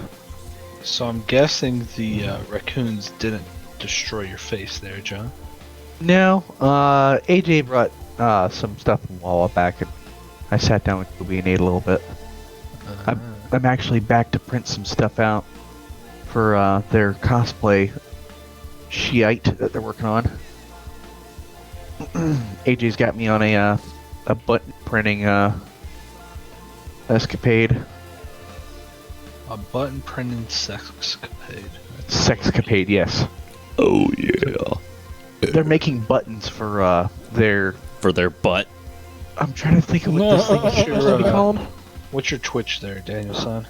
So I'm guessing the raccoons didn't destroy your face there, John. No, AJ brought some stuff from a while back, and I sat down with Kobe and ate a little bit. I'm actually back to print some stuff out for their cosplay Shiite that they're working on. AJ's got me on a button printing escapade. A button printing sexcapade. Sexcapade, yes. Oh yeah. They're making buttons for their. For their butt. I'm trying to think of what this thing is supposed to be called. What's your Twitch there, Daniel-san?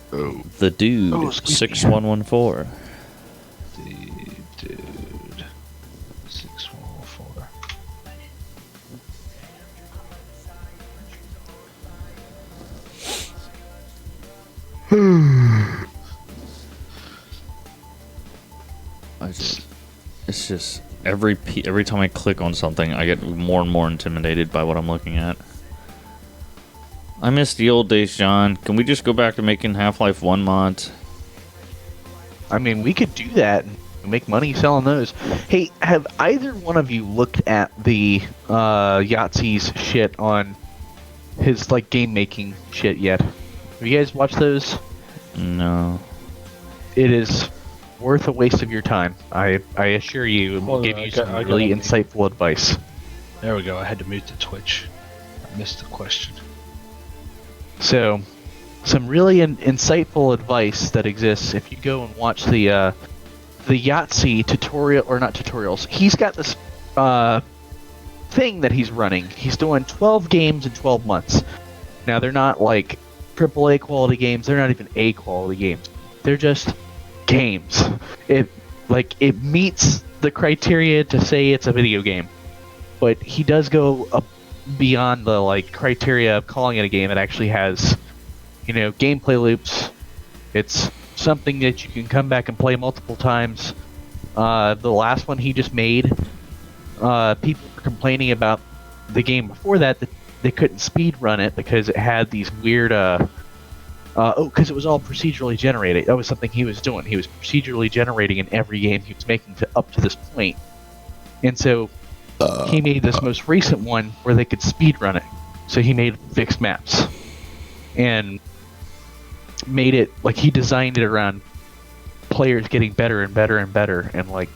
The Dude Oh, excuse me. 6114. TheDude 6114. It's just every time I click on something, I get more and more intimidated by what I'm looking at. I miss the old days, John. Can we just go back to making Half-Life 1 mods? I mean, we could do that and make money selling those. Hey, have either one of you looked at the Yahtzee's shit on his like game making shit yet? Have you guys watched those? No. It is worth a waste of your time. I assure you, it will Hold give on, you I got- some I got really it. insightful advice. There we go. I had to mute the Twitch. I missed the question. So, some really insightful advice that exists if you go and watch the Yahtzee tutorial, or not tutorials. He's got this thing that he's running. He's doing 12 games in 12 months. Now, they're not like AAA quality games. They're not even A quality games. They're just games. It meets the criteria to say it's a video game, but he does go up beyond the like criteria of calling it a game. It actually has, gameplay loops. It's something that you can come back and play multiple times. The last one he just made, people were complaining about the game before that they couldn't speed run it because it had these weird because it was all procedurally generated. That was something he was doing. He was procedurally generating in every game he was making up to this point. And so he made this most recent one where they could speed run it. So he made fixed maps and made it like he designed it around players getting better and better and better and like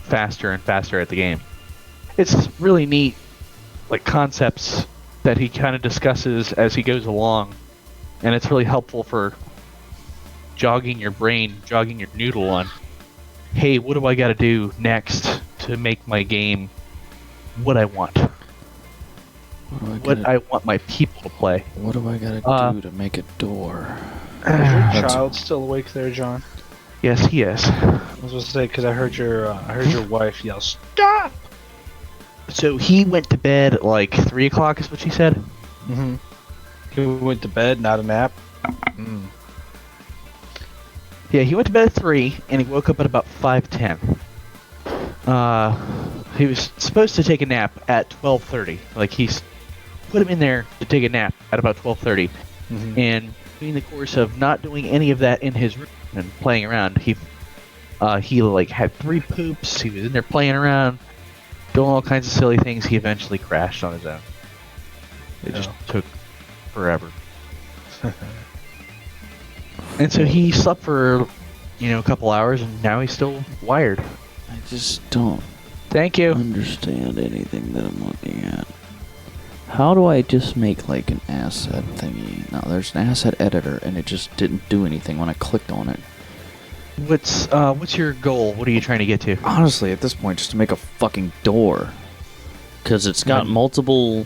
faster and faster at the game. It's really neat, like concepts that he kind of discusses as he goes along, and it's really helpful for jogging your brain, jogging your noodle on, hey, what do I got to do next to make my game what I want? What I want my people to play. What do I gotta do to make a door? Is your child still awake there, John? Yes, he is. I was going to say because I heard your wife yell "Stop!" So he went to bed at like 3 o'clock, is what she said. Mm-hmm. He went to bed, not a nap. Mm. Yeah, he went to bed at 3, and he woke up at about 5:10. He was supposed to take a nap at 12:30. Like he's put him in there to take a nap at about 12:30, and in the course of not doing any of that in his room and playing around, he like had 3 poops. He was in there playing around, doing all kinds of silly things. He eventually crashed on his own. It just took forever. And so he slept for, a couple hours, and now he's still wired. I just don't Thank you. understand anything that I'm looking at. How do I just make like an asset thingy? Now there's an asset editor, and it just didn't do anything when I clicked on it. What's your goal? What are you trying to get to? Honestly, at this point, just to make a fucking door, because it's got multiple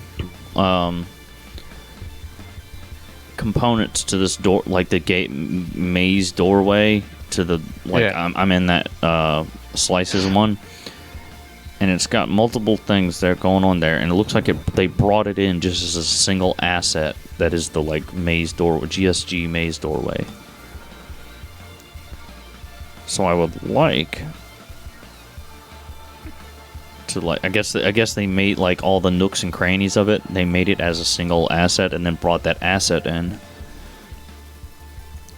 components to this door, like the gate maze doorway to the I'm in that slices one, and it's got multiple things that are going on there, and it looks like they brought it in just as a single asset that is the like maze door, GSG maze doorway. So I would like to I guess they made like all the nooks and crannies of it. They made it as a single asset and then brought that asset in.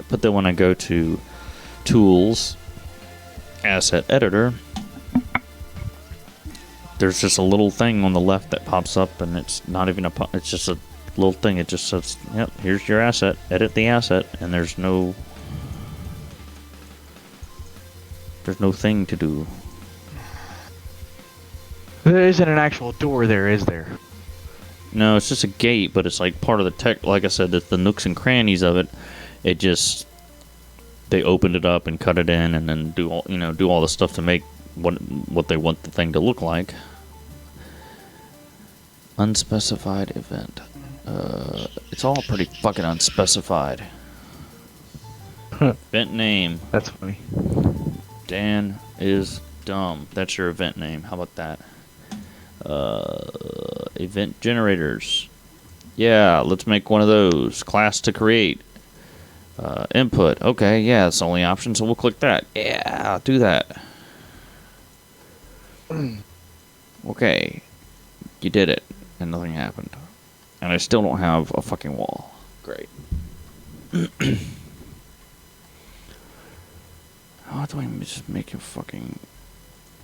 But then when I go to Tools, Asset Editor, there's just a little thing on the left that pops up, and it's not even it's just a little thing. It just says, "Yep, here's your asset. Edit the asset," and there's no thing to do. There isn't an actual door there, is there? No, it's just a gate, but it's like part of the tech. Like I said, the nooks and crannies of it. It just they opened it up and cut it in, and then do all the stuff to make what they want the thing to look like. Unspecified event. It's all pretty fucking unspecified. Event name. That's funny. Dan is dumb. That's your event name. How about that? Event generators. Yeah, let's make one of those. Class to create. Input. Okay, yeah, that's the only option, so we'll click that. Yeah, do that. Okay. You did it, and nothing happened. And I still don't have a fucking wall. Great. How do I just make a fucking...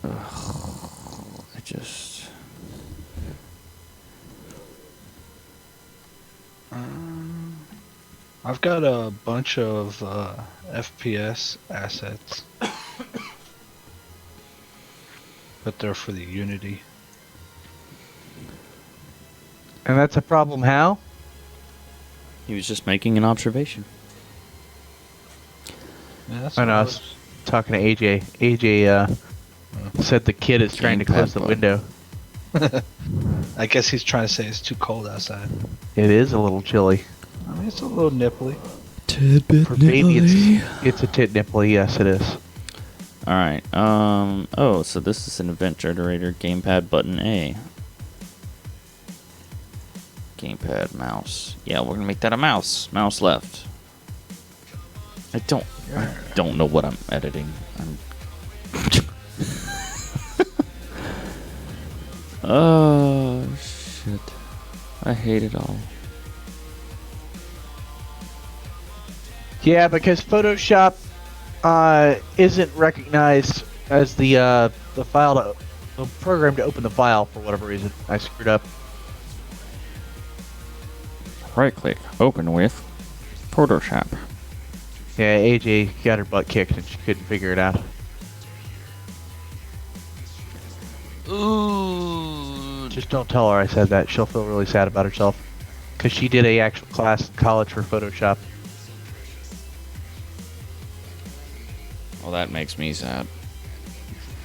I just... I've got a bunch of FPS assets. But they're for the Unity. And that's a problem how? He was just making an observation. Yeah, that's I know, I what was talking to AJ. AJ said the kid is trying to close the window. I guess he's trying to say it's too cold outside. It is a little chilly. I mean, it's a little nipply. Tidbit For baby, it's a tit nipply. Yes, it is. Alright, oh, so this is an event generator. Gamepad button A. Gamepad mouse. Yeah, we're gonna make that a mouse. Mouse left. I don't know what I'm editing. Oh, shit. I hate it all. Yeah, because Photoshop isn't recognized as the program to open the file for whatever reason. I screwed up. Right click. Open with Photoshop. Yeah, AJ got her butt kicked and she couldn't figure it out. Ooh. Just don't tell her I said that. She'll feel really sad about herself. Because she did a actual class in college for Photoshop. Well, that makes me sad.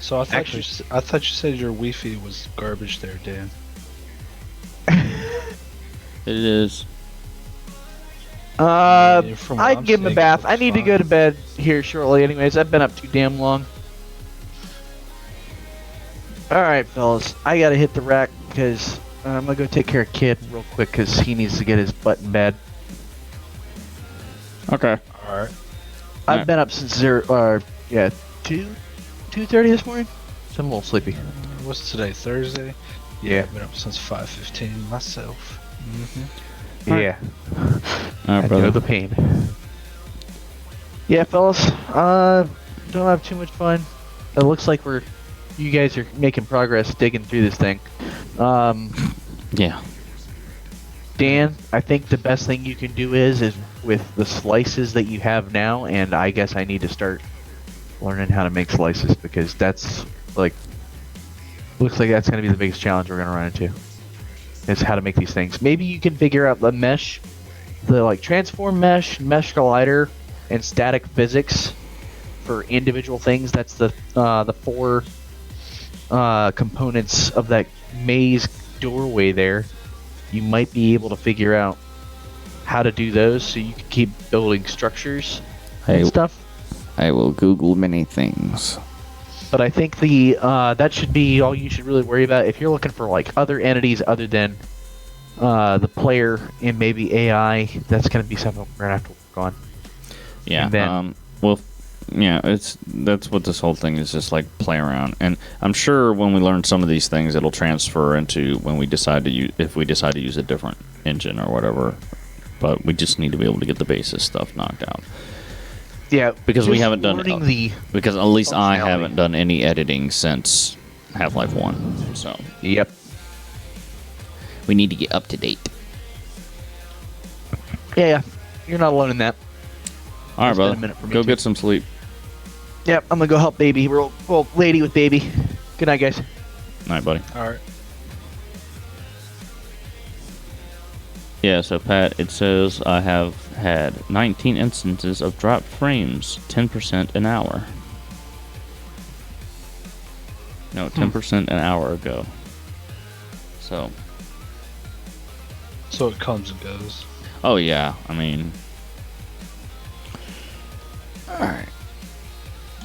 So I thought Actually- I thought you said your Wi-Fi was garbage there, Dan. It is. From what I I'm can give him a seeing, bath. it I looks need to fine. go to bed here shortly anyways. I've been up too damn long. Alright, fellas. I gotta hit the rack because I'm gonna go take care of Kid real quick because he needs to get his butt in bed. Okay. Alright. I've been up since 2:30 this morning. So I'm a little sleepy. What's today? Thursday? Yeah. I've been up since 5:15 myself. Yeah. All right, I brother. know the pain. Yeah, fellas. Don't have too much fun. It looks like you guys are making progress digging through this thing. Yeah. Dan, I think the best thing you can do is with the slices that you have now, and I guess I need to start learning how to make slices because that's looks like that's going to be the biggest challenge we're going to run into. Is how to make these things. Maybe you can figure out the mesh, the transform mesh, mesh collider, and static physics for individual things. That's the 4 components of that maze doorway there. You might be able to figure out how to do those so you can keep building structures and stuff. I will Google many things. But I think that should be all you should really worry about. If you're looking for other entities other than the player and maybe AI, that's going to be something we're going to have to work on. Yeah. And then, that's what this whole thing is, just play around. And I'm sure when we learn some of these things, it'll transfer into when we decide to if we decide to use a different engine or whatever. But we just need to be able to get the basis stuff knocked out. yeah, Because we haven't done because at least I functionality. haven't done any editing since Half-Life 1. So Yep. we need to get up to date. Yeah, you're not alone in that. All right, It's been a brother. minute for me, Go too. get some sleep. Yep, I'm gonna go help baby. Well, lady with baby. Good night, guys. Night, buddy. All right. Yeah, so Pat, it says I have had 19 instances of dropped frames, 10% an hour. No, 10% an hour ago. So, So it comes and goes. oh yeah, I mean, all right.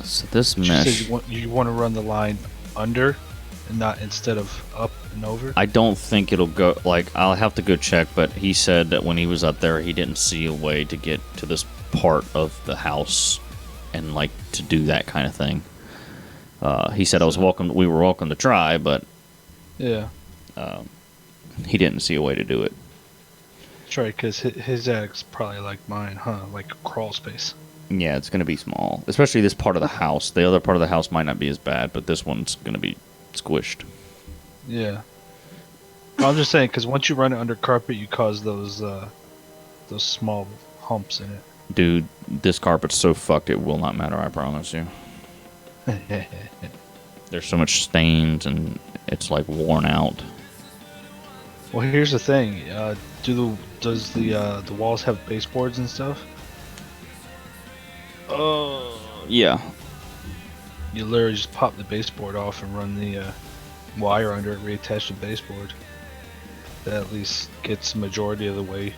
So this You mesh, said you want to run the line under and not instead of up and over? I don't think it'll go. I'll have to go check, but he said that when he was up there, he didn't see a way to get to this part of the house and to do that kind of thing. He said we were welcome to try, but Yeah. he didn't see a way to do it. That's right, because his attic's probably like mine, huh? Like a crawl space. Yeah, it's going to be small, especially this part of the house. The other part of the house might not be as bad, but this one's going to be squished. Yeah. I'm just saying, because once you run it under carpet, you cause those small humps in it. Dude, this carpet's so fucked it will not matter, I promise you. There's so much stains and it's worn out. Well, here's the thing. Does the walls have baseboards and stuff? Yeah. You literally just pop the baseboard off and run the wire under it, reattach the baseboard. That at least gets the majority of the way.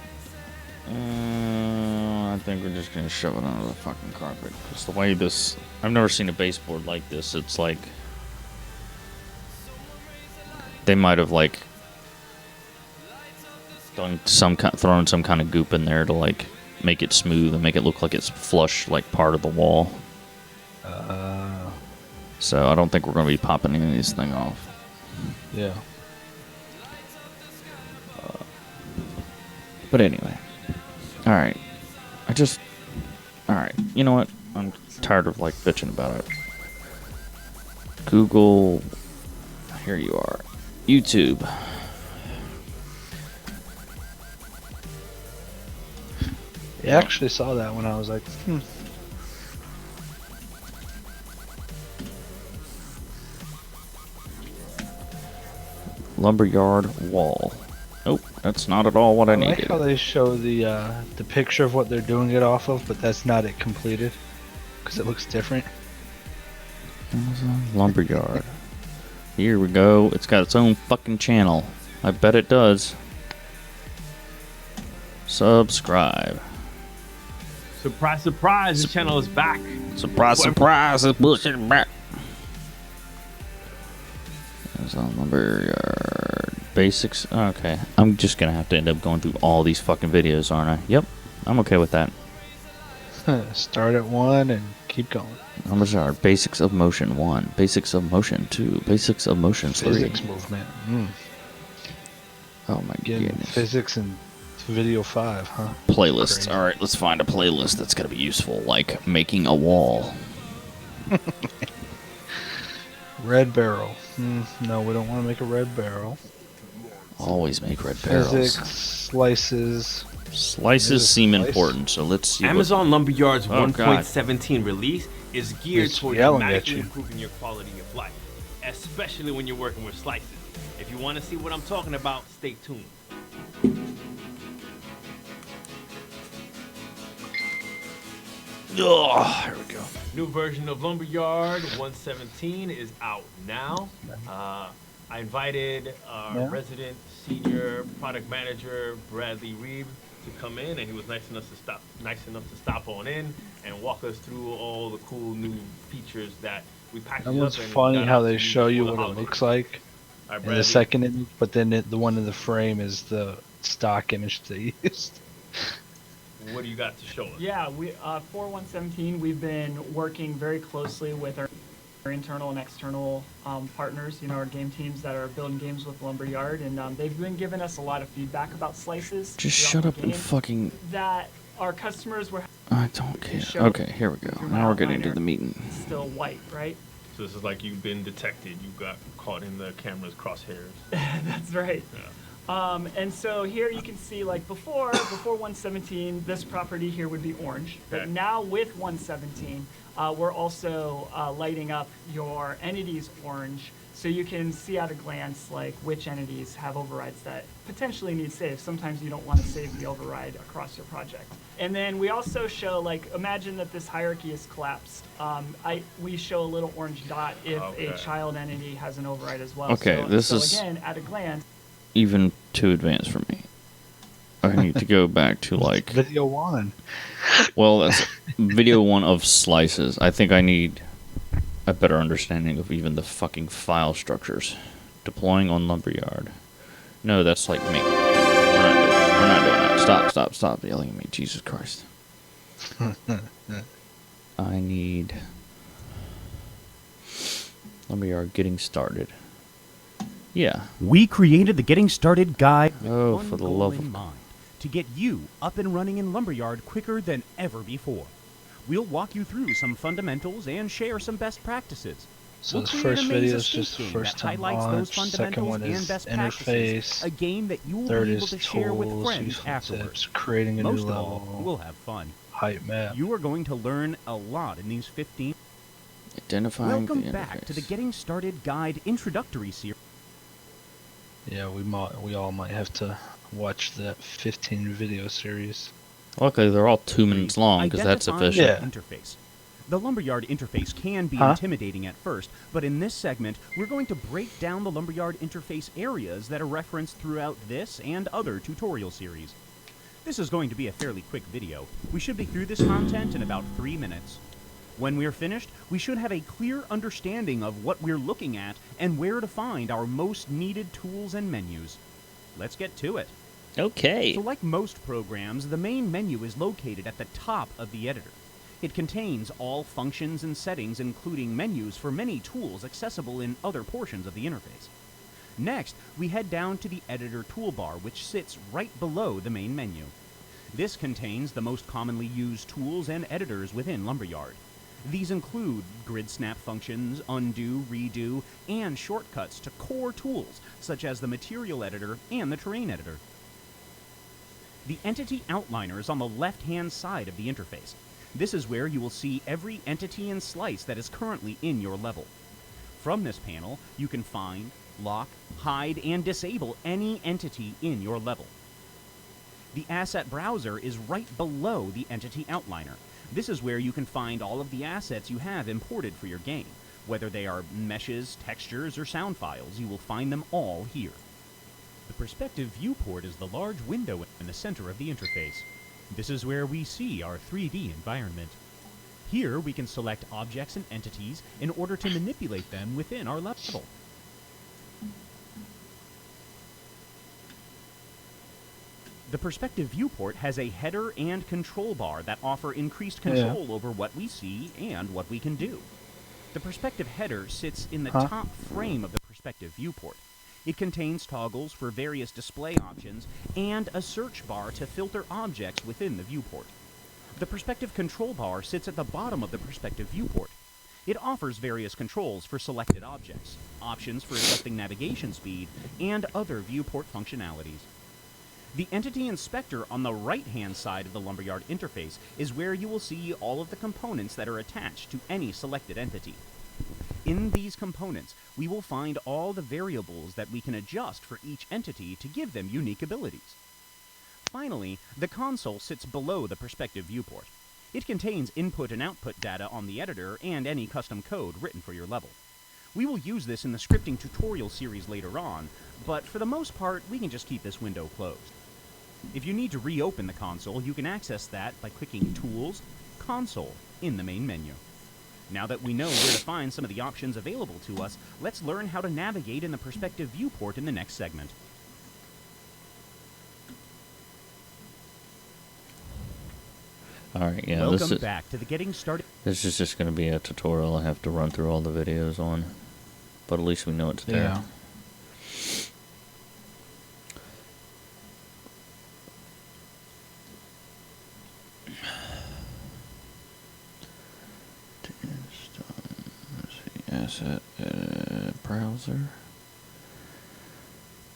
I think we're just going to shove it under the fucking carpet. Because the way this... I've never seen a baseboard like this. It's they might have thrown some kind of goop in there to make it smooth and make it look like it's flush part of the wall. So I don't think we're going to be popping any of these things off. Yeah. But anyway. Alright. Alright. You know what? I'm tired of bitching about it. Google. Here you are. YouTube. I actually saw that when I was like, Lumberyard wall. Nope, that's not at all what I I like needed. how they show the picture of what they're doing it off of, but that's not it completed, because it looks different. Lumberyard. Here we go. It's got its own fucking channel. I bet it does. Subscribe. Surprise, surprise, the channel is back. Surprise, surprise, it's bullshit back. There's a lumberyard. Basics. Okay. I'm just gonna have to end up going through all these fucking videos, aren't I? Yep. I'm okay with that. Start at one and keep going. Lumberyard. Basics of motion 1. Basics of motion 2. Basics of motion 3. Physics movement. Oh my Getting goodness. physics in video 5, huh? Playlists. Crazy. Alright, let's find a playlist that's going to be useful, like making a wall. Red barrel. No, we don't want to make a red barrel. Always make red barrels. Physics, slices. Slices seem important, so let's see. Amazon Lumberyard's Oh, God. 1.17 release is geared It's toward yelling at dramatically you. improving your quality of life, especially when you're working with slices. If you want to see what I'm talking about, stay tuned. Oh, here we go. New version of Lumberyard 117 is out now. I invited our resident senior product manager Bradley Reeb to come in, and he was nice enough to stop on in and walk us through all the cool new features that we packaged That up. one's And funny got how out they to show you for the what it holidays. looks like All right, in Bradley, the second image, but then the one in the frame is the stock image they used. what do you got to show us? Yeah, for 117, we've been working very closely with our internal and external partners, our game teams that are building games with Lumberyard, and they've been giving us a lot of feedback about slices. Just throughout shut the up and game fucking... that our customers were I don't care. show Okay, here we go. through Now my we're getting to outliner. the meeting. still white, right? So this is like you've been detected. You got caught in the camera's crosshairs. That's right. Yeah. And so here you can see, like before 117, this property here would be orange. But Okay. now with 117, we're also lighting up your entities orange, so you can see at a glance like which entities have overrides that potentially need saved. Sometimes you don't want to save the override across your project. And then we also show, like, imagine that this hierarchy is collapsed. We show a little orange dot if Okay. a child entity has an override as well. Okay, so, this so is- again, at a glance. Even too advanced for me. I need to go back to, like... Video 1. Well, that's video 1 of slices. I think I need a better understanding of even the fucking file structures. Deploying on Lumberyard. No, that's like me. We're not doing that. Stop yelling at me. Jesus Christ. I need Lumberyard getting started. Yeah. We created the Getting Started guide with Oh, one for the goal love in of- mind, to get you up and running in Lumberyard quicker than ever before. We'll walk you through some fundamentals and share some best practices. So We'll this create first a maze video of is just the game first that time highlights those launch. Second fundamentals one and is best practices, interface. a game that you will Third be able is to share with tools, friends useful afterwards. tips, creating a Most new of all, level, we'll have fun. height map. You are going to learn a lot in these 15. Identifying Welcome the back to the interface. Getting Started guide introductory series. Yeah, we all might have to watch that 15 video series. Luckily, they're all 2 minutes long, because that's Identifying efficient. the interface. The Lumberyard interface can be Huh? intimidating at first, but in this segment, we're going to break down the Lumberyard interface areas that are referenced throughout this and other tutorial series. This is going to be a fairly quick video. We should be through this content in about 3 minutes. When we're finished, we should have a clear understanding of what we're looking at and where to find our most needed tools and menus. Let's get to it. Okay. So like most programs, the main menu is located at the top of the editor. It contains all functions and settings, including menus for many tools accessible in other portions of the interface. Next, we head down to the editor toolbar, which sits right below the main menu. This contains the most commonly used tools and editors within Lumberyard. These include grid snap functions, undo, redo, and shortcuts to core tools, such as the material editor and the terrain editor. The entity outliner is on the left-hand side of the interface. This is where you will see every entity and slice that is currently in your level. From this panel, you can find, lock, hide, and disable any entity in your level. The asset browser is right below the entity outliner. This is where you can find all of the assets you have imported for your game. Whether they are meshes, textures, or sound files, you will find them all here. The perspective viewport is the large window in the center of the interface. This is where we see our 3D environment. Here we can select objects and entities in order to manipulate them within our level. The perspective viewport has a header and control bar that offer increased control over what we see and what we can do. The perspective header sits in the top frame of the perspective viewport. It contains toggles for various display options and a search bar to filter objects within the viewport. The perspective control bar sits at the bottom of the perspective viewport. It offers various controls for selected objects, options for adjusting navigation speed, and other viewport functionalities. The Entity Inspector on the right-hand side of the Lumberyard interface is where you will see all of the components that are attached to any selected entity. In these components, we will find all the variables that we can adjust for each entity to give them unique abilities. Finally, the console sits below the perspective viewport. It contains input and output data on the editor and any custom code written for your level. We will use this in the scripting tutorial series later on, but for the most part, we can just keep this window closed. If you need to reopen the console, you can access that by clicking Tools, Console in the main menu. Now that we know where to find some of the options available to us, let's learn how to navigate in the perspective viewport in the next segment. Alright, yeah, Welcome back to the Getting Started. This is just going to be a tutorial I have to run through all the videos on. But at least we know it's there. Yeah. Asset browser,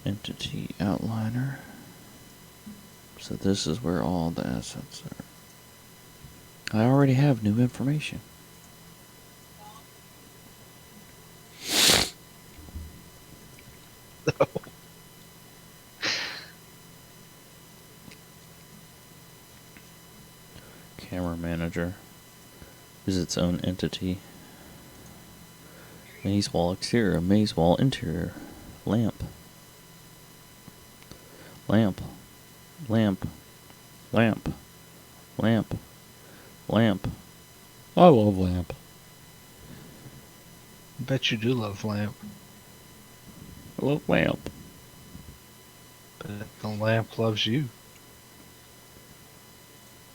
entity outliner. So this is where all the assets are. I already have new information. Camera manager is its own entity. Maze wall exterior, maze wall interior, lamp, lamp, lamp, lamp, lamp, lamp. I love lamp. I bet you do love lamp. I love lamp. But the lamp loves you.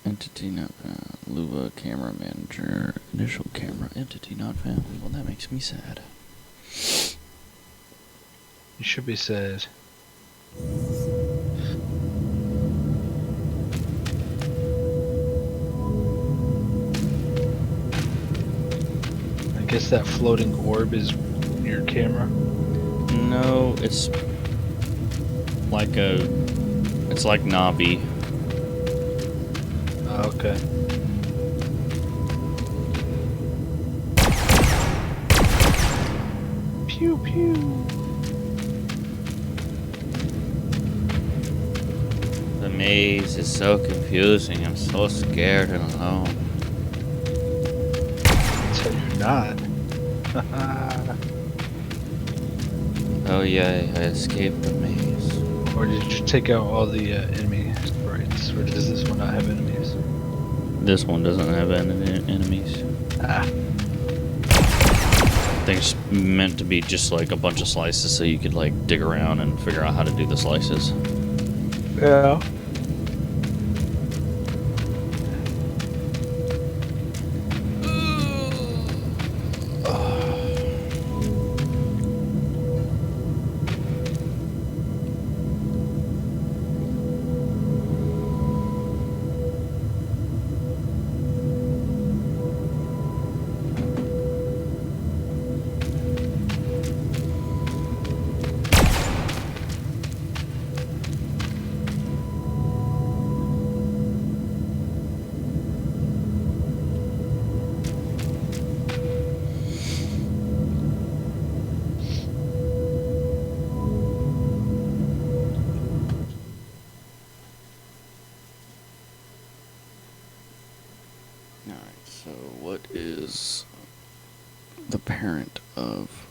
Entity not Luva camera manager, initial camera, entity not found. Well, that makes me sad. You should be sad. I guess that floating orb is your camera? No, it's like Navi. Oh, okay. Pew pew. The maze is so confusing. I'm so scared and alone. So you're not. Oh yeah, I escaped the maze. Or did you take out all the enemy sprites? Or does this one not have enemies? This one doesn't have enemies. Ah. I think it's meant to be just like a bunch of slices so you could like dig around and figure out how to do the slices. Yeah. Alright, so what is the parent of...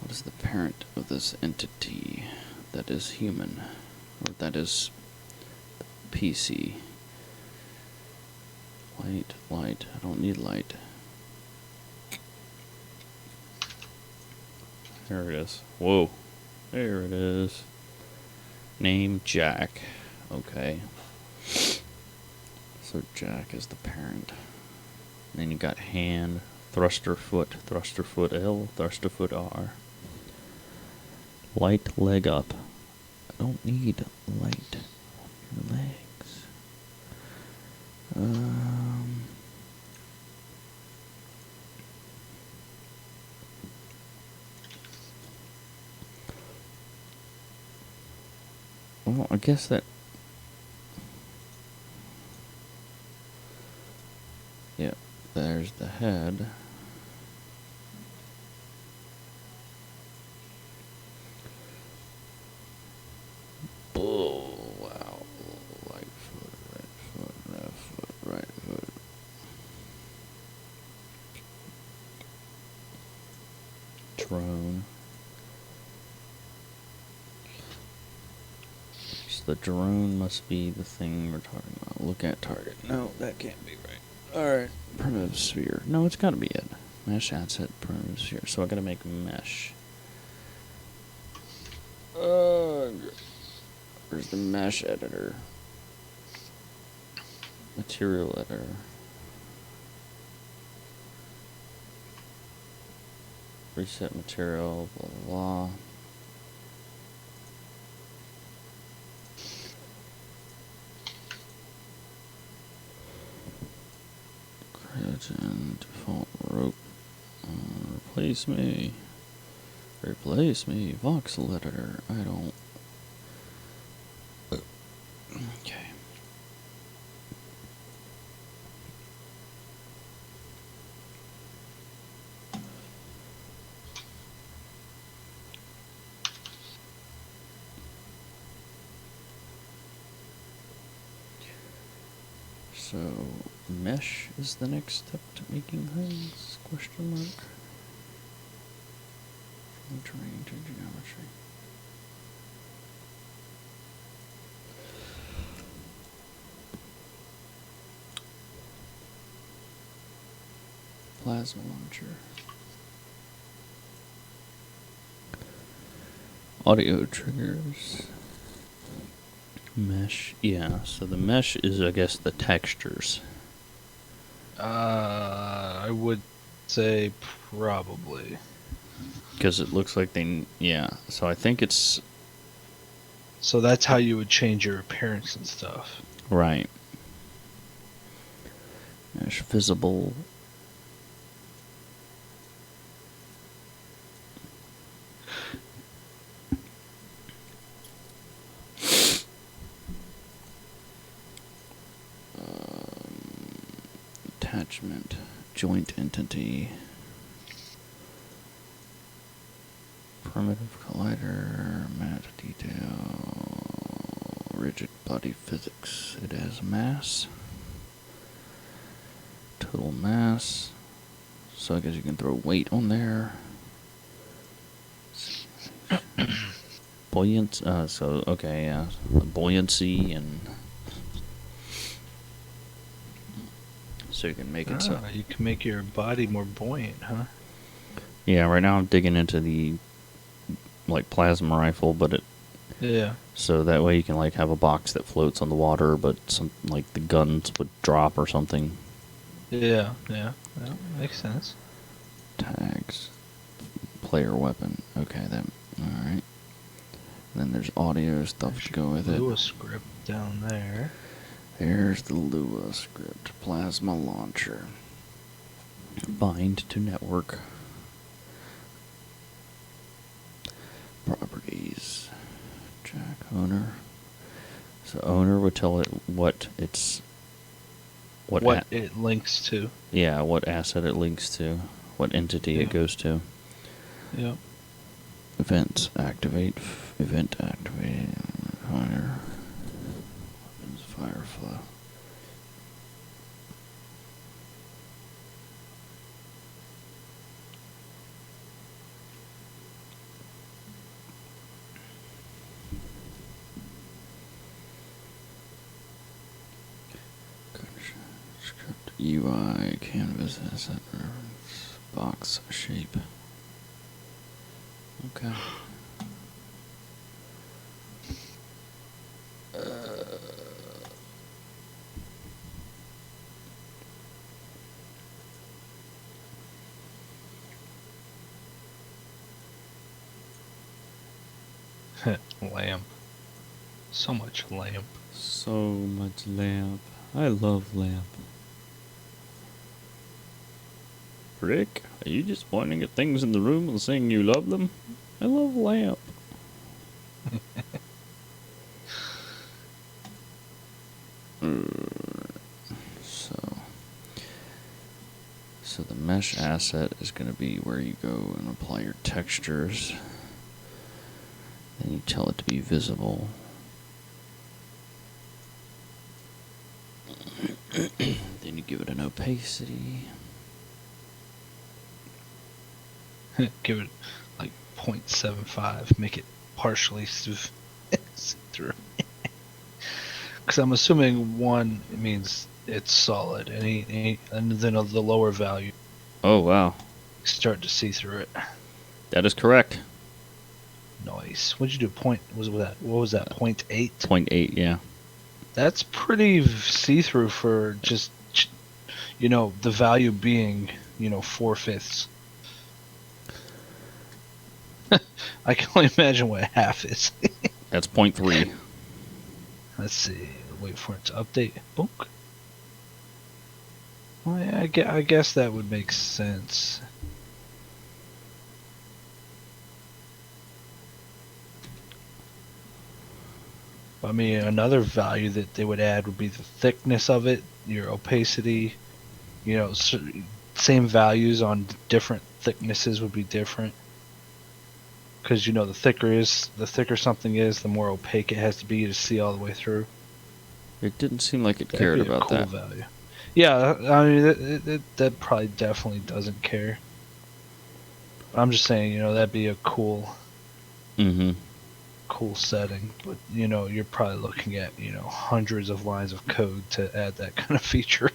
What is the parent of this entity that is human? Or that is PC? Light, light. I don't need light. There it is. Whoa. There it is. Name Jack. Okay. So Jack is the parent. Then you got hand, thruster foot L, thruster foot R. Light leg up. I don't need light on your legs. Well, I guess that. Yeah, there's the head. Oh, wow. Right foot, left foot, right foot. Drone. So the drone must be the thing we're talking about. Look at target. No, that can't be right. Alright. Primitive sphere. No, it's gotta be it. Mesh asset, primitive sphere. So I gotta make mesh. Where's the mesh editor? Material editor. Reset material, blah, blah, blah. Creatin, default rope. Replace me. Replace me. Voxel editor. I don't. Okay. So, mesh is the next step to making things? Question mark. From terrain to geometry. Plasma launcher. Audio triggers. Mesh, yeah, so the mesh is, I guess, the textures. I would say probably. Because it looks like yeah, so I think it's... So that's how you would change your appearance and stuff. Right. Mesh visible. Attachment, joint entity, primitive collider, matte detail, rigid body physics. It has mass, total mass, so I guess you can throw weight on there. Buoyancy, so okay, yeah, buoyancy and. So you can make it so you can make your body more buoyant, huh? Yeah, right now I'm digging into the like plasma rifle, but it so that way you can like have a box that floats on the water, but some like the guns would drop or something. Yeah, makes sense. Tags, player weapon. Okay, that all right. Then there's audio stuff to go with it. Lua script down there. There's the Lua script. Plasma launcher. Bind to network. Properties. Jack owner. So owner would tell it what it's... What it links to. Yeah, what asset it links to. What entity it goes to. Yep. Events activate. Event activate. Fire. Weapons fire flow. Script UI canvas asset reference box shape. Okay. Lamp. So much lamp. So much lamp. I love lamp. Rick, are you just pointing at things in the room and saying you love them? I love lamp. So the mesh asset is going to be where you go and apply your textures. Then you tell it to be visible. Then you give it an opacity. Give it like 0.75. Make it partially see through. Because I'm assuming 1 means it's solid, and then the lower value. Oh, wow. Start to see through it. That is correct. Nice. What'd you do? What was that? 0.8? 0.8, yeah. That's pretty see-through for just, the value being, 4/5. I can only imagine what half is. That's 0.3. Let's see. Wait for it to update. Boom. Well, yeah, I guess that would make sense. I mean, another value that they would add would be the thickness of it, your opacity. Same values on different thicknesses would be different. Because the thicker something is, the more opaque it has to be to see all the way through. It didn't seem like it That'd cared be a about cool that. value. Yeah, I mean that probably definitely doesn't care. I'm just saying, that'd be a cool setting, but you're probably looking at hundreds of lines of code to add that kind of feature.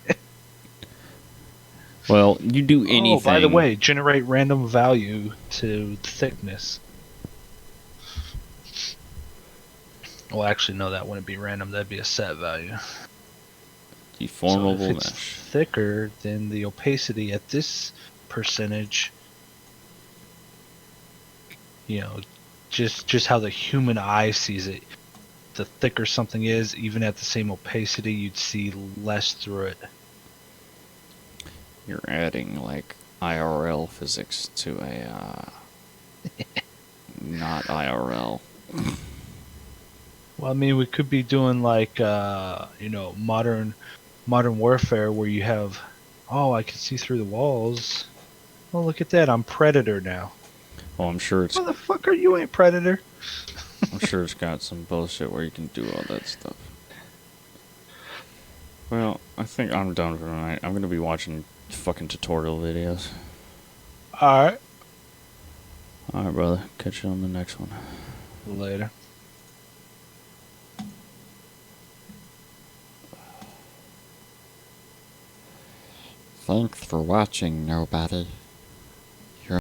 Well, you do anything. Oh, by the way, generate random value to thickness. Well, actually, no, that wouldn't be random. That'd be a set value. Deformable so if it's mesh. thicker, then the opacity at this percentage, just how the human eye sees it. The thicker something is, even at the same opacity, you'd see less through it. You're adding like IRL physics to a not IRL. Well, I mean, we could be doing like modern warfare where you have, I can see through the walls. Oh, look at that! I'm Predator now. Oh, I'm sure it's. Motherfucker, you ain't Predator. I'm sure it's got some bullshit where you can do all that stuff. Well, I think I'm done for tonight. I'm gonna be watching fucking tutorial videos. Alright. Alright, brother. Catch you on the next one. Later. Thanks for watching, nobody.